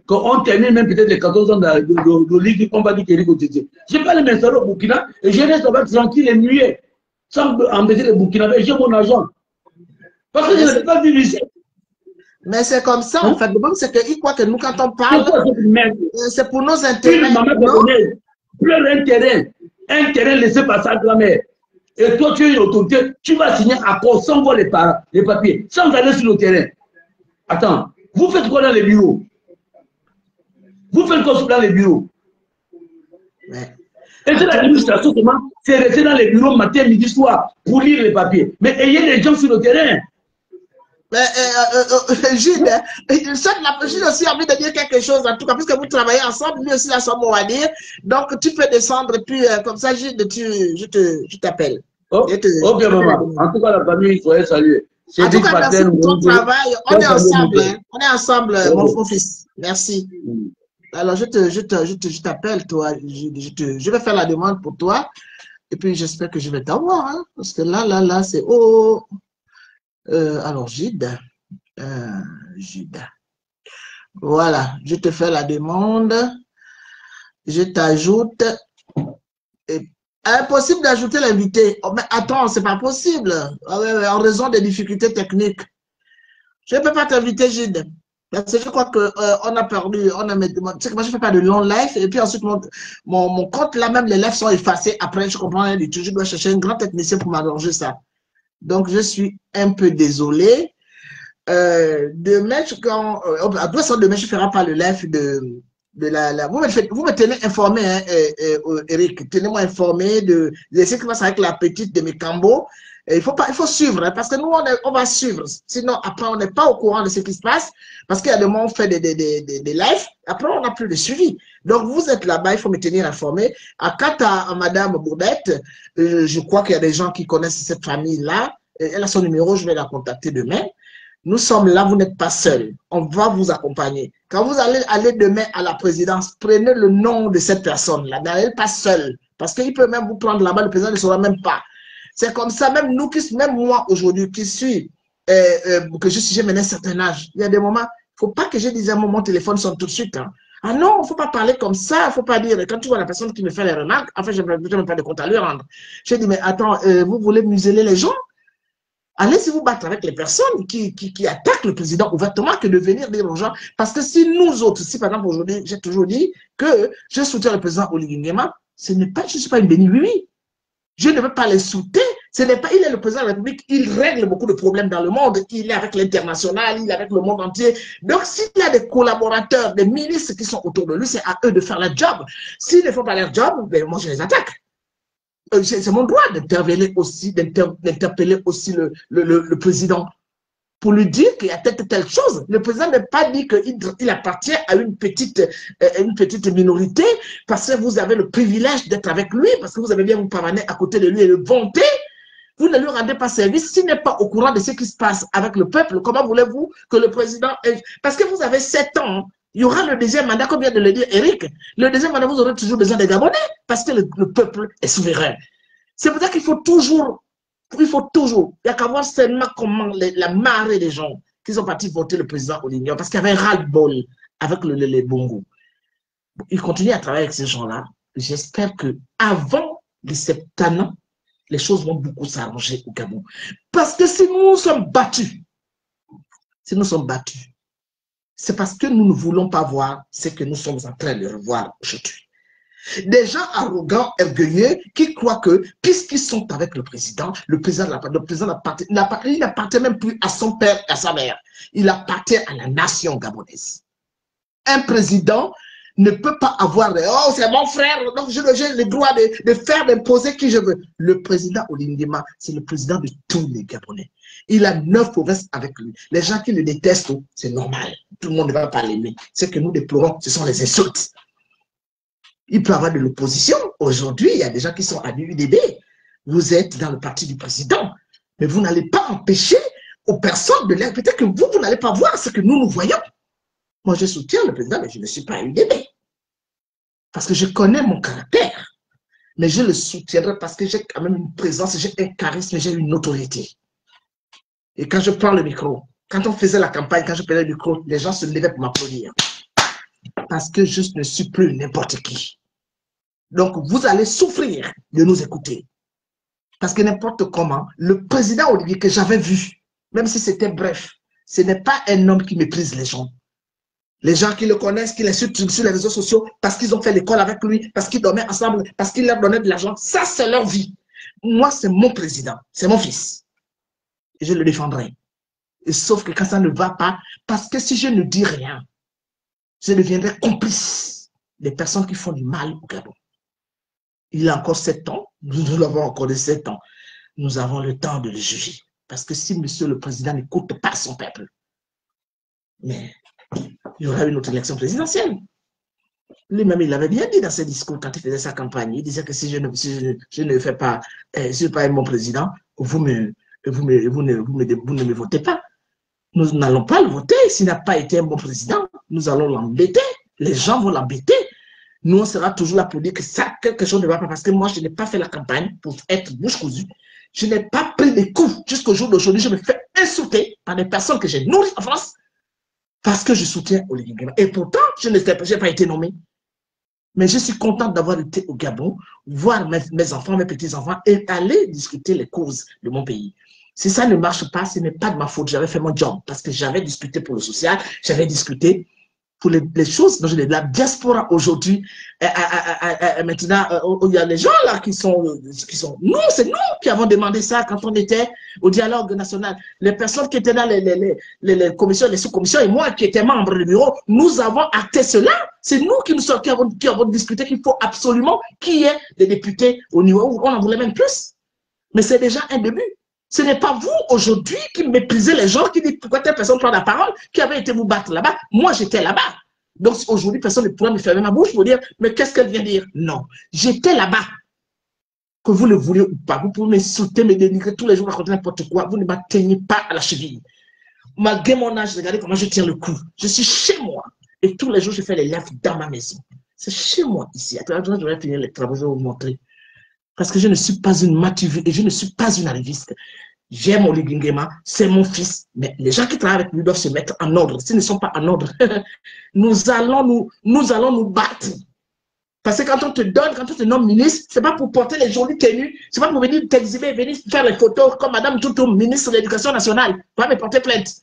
qu'on termine même peut-être les 14 ans de ligue, on va dire qu'Éric Tété. Je vais aller m'installer au Burkina et je reste avec tranquille et muet, sans embêter les Burkinabés, j'ai mon argent. Parce que je ne vais pas vivre ici. Mais c'est comme ça, en fait. Le problème, c'est qu'ils croient que nous, quand on parle, c'est pour nos intérêts. Une maman gabonaise pleure un terrain laissé par sa grand-mère. Et toi, tu es une autorité, tu vas signer un accord sans voir les papiers, sans aller sur le terrain. Attends, vous faites quoi dans les bureaux? Vous faites quoi dans les bureaux? Et c'est l'administration seulement, c'est rester dans les bureaux matin, midi, soir, pour lire les papiers. Mais ayez les gens sur le terrain. Gilles, Gilles aussi a envie de dire quelque chose, en tout cas, puisque vous travaillez ensemble, lui aussi a son mot à dire. Donc, tu peux descendre, et puis, comme ça, Gilles, je t'appelle. Oh, ok, maman. En tout cas, la famille, soyez salués. En tout cas, merci pour ton travail. On est ensemble, hein. On est ensemble, mon fils. Merci. Alors, je t'appelle, toi. Je vais faire la demande pour toi. Et puis, j'espère que je vais t'avoir, hein, parce que là, c'est... Oh. Alors, Gide. Gide. Voilà, je te fais la demande. Je t'ajoute. Impossible d'ajouter l'invité. Oh, mais attends, c'est pas possible. En raison des difficultés techniques. Je ne peux pas t'inviter, Gide. Parce que je crois qu'on a perdu, tu sais que moi je ne fais pas de long live, et puis ensuite mon compte, là même les lives sont effacés, après je comprends rien du tout, je dois chercher un grand technicien pour m'arranger ça. Donc je suis un peu désolé. Demain, demain, je ne ferai pas le live de la... Vous me tenez informé, hein, Eric, tenez-moi informé de ce qui passe avec la petite de mes cambos. Il faut suivre, hein, parce que nous, on va suivre. Sinon, après, on n'est pas au courant de ce qui se passe, parce qu'il y a des moments où on fait des lives, après, on n'a plus de suivi. Donc, vous êtes là-bas, il faut me tenir informé. Quant à Madame Bourdette, je crois qu'il y a des gens qui connaissent cette famille-là. Elle a son numéro, je vais la contacter demain. Nous sommes là, vous n'êtes pas seuls. On va vous accompagner. Quand vous allez aller demain à la présidence, prenez le nom de cette personne-là. N'allez pas seul, parce qu'il peut même vous prendre là-bas, le président ne saura même pas. C'est comme ça, même nous, même moi aujourd'hui, qui suis, que j'ai mené un certain âge, il y a des moments, il ne faut pas que je dise à mon téléphone sonne tout de suite. Hein. Ah non, il ne faut pas parler comme ça, il ne faut pas dire, quand tu vois la personne qui me fait les remarques, enfin, je n'ai même pas de compte à lui rendre. Je dis, mais attends, vous voulez museler les gens? Allez-y vous battre avec les personnes qui attaquent le président ouvertement que de venir dire aux gens. Parce que si nous autres, si par exemple aujourd'hui, j'ai toujours dit que je soutiens le président Oligui Nguema, je ne suis pas une béni-oui. Je ne veux pas les soutenir. Il est le président de la République, il règle beaucoup de problèmes dans le monde. Il est avec l'international, il est avec le monde entier. Donc, s'il y a des collaborateurs, des ministres qui sont autour de lui, c'est à eux de faire leur job. S'ils ne font pas leur job, ben, moi, je les attaque. C'est mon droit d'interpeller aussi le président pour lui dire qu'il y a telle chose. Le président n'a pas dit qu'il appartient à une petite minorité parce que vous avez le privilège d'être avec lui, parce que vous avez bien vous pavaner à côté de lui et le vanter. Vous ne lui rendez pas service. S'il n'est pas au courant de ce qui se passe avec le peuple, comment voulez-vous que le président... Parce que vous avez 7 ans, il y aura le deuxième mandat, comme vient de le dire Eric. Le deuxième mandat, vous aurez toujours besoin des Gabonais, parce que le peuple est souverain. C'est pour ça qu'il faut toujours, il n'y a qu'à voir seulement comment la marée des gens qui sont partis voter le président Oligui, parce qu'il y avait un ras-le-bol avec les Bongo. Il continue à travailler avec ces gens-là. J'espère qu'avant les 70 ans, les choses vont beaucoup s'arranger au Gabon. Parce que si nous sommes battus, c'est parce que nous ne voulons pas voir ce que nous sommes en train de revoir aujourd'hui. Des gens arrogants, orgueilleux, qui croient que, puisqu'ils sont avec le président il n'appartient même plus à son père et à sa mère. Il appartient à la nation gabonaise. Un président ne peut pas avoir, oh, c'est mon frère, donc j'ai le droit de faire, d'imposer qui je veux. Le président Oligui Nguema, c'est le président de tous les Gabonais. Il a 9 provinces avec lui. Les gens qui le détestent, c'est normal. Tout le monde ne va pas l'aimer. Ce que nous déplorons, ce sont les insultes. Il peut y avoir de l'opposition. Aujourd'hui, il y a des gens qui sont à l'UDB. Vous êtes dans le parti du président. Mais vous n'allez pas empêcher aux personnes de l'air. Peut-être que vous n'allez pas voir ce que nous voyons. Moi, je soutiens le président, mais je ne suis pas à l'UDB. Parce que je connais mon caractère. Mais je le soutiendrai parce que j'ai quand même une présence, j'ai un charisme, j'ai une autorité. Et quand je prends le micro, quand on faisait la campagne, quand je prenais le micro, les gens se levaient pour m'applaudir. Parce que je ne suis plus n'importe qui. Donc, vous allez souffrir de nous écouter. Parce que n'importe comment, le président Oligui que j'avais vu, même si c'était bref, ce n'est pas un homme qui méprise les gens. Les gens qui le connaissent, qui l'insultent sur les réseaux sociaux, parce qu'ils ont fait l'école avec lui, parce qu'ils dormaient ensemble, parce qu'il leur donnait de l'argent, ça c'est leur vie. Moi, c'est mon président, c'est mon fils. Et je le défendrai. Et sauf que quand ça ne va pas, parce que si je ne dis rien, je deviendrai complice des personnes qui font du mal au Gabon. Il a encore 7 ans, nous l'avons encore de 7 ans. Nous avons le temps de le juger. Parce que si monsieur le président n'écoute pas son peuple, mais il y aura une autre élection présidentielle. Lui-même, il avait bien dit dans ses discours quand il faisait sa campagne. Il disait que si je ne fais pas, si je ne suis pas un bon président, vous ne me votez pas. Nous n'allons pas le voter. S'il n'a pas été un bon président, nous allons l'embêter. Les gens vont l'embêter. Nous, on sera toujours là pour dire que ça, quelque chose ne va pas. Parce que moi, je n'ai pas fait la campagne pour être bouche cousue. Je n'ai pas pris des coups. Jusqu'au jour d'aujourd'hui, je me fais insulter par des personnes que j'ai nourries en France parce que je soutiens Olivier Nguema. Et pourtant, je n'ai pas été nommé. Mais je suis contente d'avoir été au Gabon, voir mes enfants, mes petits-enfants et aller discuter les causes de mon pays. Si ça ne marche pas, ce n'est pas de ma faute. J'avais fait mon job parce que j'avais discuté pour le social, j'avais discuté pour les choses dont la diaspora aujourd'hui. Maintenant, il y a les gens là qui sont nous, c'est nous qui avons demandé ça quand on était au dialogue national. Les personnes qui étaient dans les commissions, les sous-commissions et moi qui étais membre du bureau, nous avons acté cela. C'est nous qui avons discuté qu'il faut absolument qu'il y ait des députés au niveau où on en voulait même plus. Mais c'est déjà un début. Ce n'est pas vous, aujourd'hui, qui méprisez les gens, qui disent pourquoi telle personne prend la parole, qui avait été vous battre là-bas. Moi, j'étais là-bas. Donc, aujourd'hui, personne ne pourrait me fermer ma bouche pour dire, mais qu'est-ce qu'elle vient dire? Non, j'étais là-bas. Que vous le voulez ou pas, vous pouvez m'insulter, me dénigrer tous les jours, raconter n'importe quoi, vous ne m'atteignez pas à la cheville. Malgré mon âge, regardez comment je tiens le coup. Je suis chez moi. Et tous les jours, je fais les lives dans ma maison. C'est chez moi, ici. Après, je vais finir les travaux, je vais vous montrer. Parce que je ne suis pas une mature et je ne suis pas une arriviste. J'aime Olivier Nguema, c'est mon fils. Mais les gens qui travaillent avec lui doivent se mettre en ordre. S'ils ne sont pas en ordre, nous allons nous battre. Parce que quand on te donne, quand on te nomme ministre, ce n'est pas pour porter les jolies tenues, ce n'est pas pour venir t'exhiber, venir faire les photos comme Madame Toutou, ministre de l'Éducation nationale, pour me porter plainte.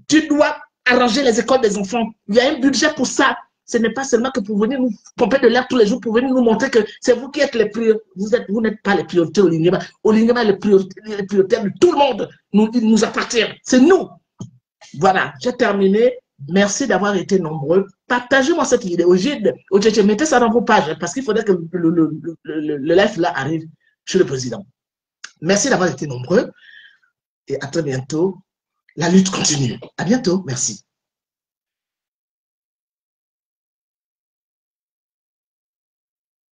Tu dois arranger les écoles des enfants. Il y a un budget pour ça. Ce n'est pas seulement que pour venir nous pomper de l'air tous les jours, pour venir nous montrer que c'est vous qui êtes les priorités. Vous n'êtes pas les priorités au Olivier Nguema. Olivier Nguema est les priorités de tout le monde. Il nous appartient. C'est nous. Voilà, j'ai terminé. Merci d'avoir été nombreux. Partagez-moi cette vidéo. Mettez ça dans vos pages parce qu'il faudrait que le live là arrive chez le président. Merci d'avoir été nombreux et à très bientôt. La lutte continue. À bientôt. Merci.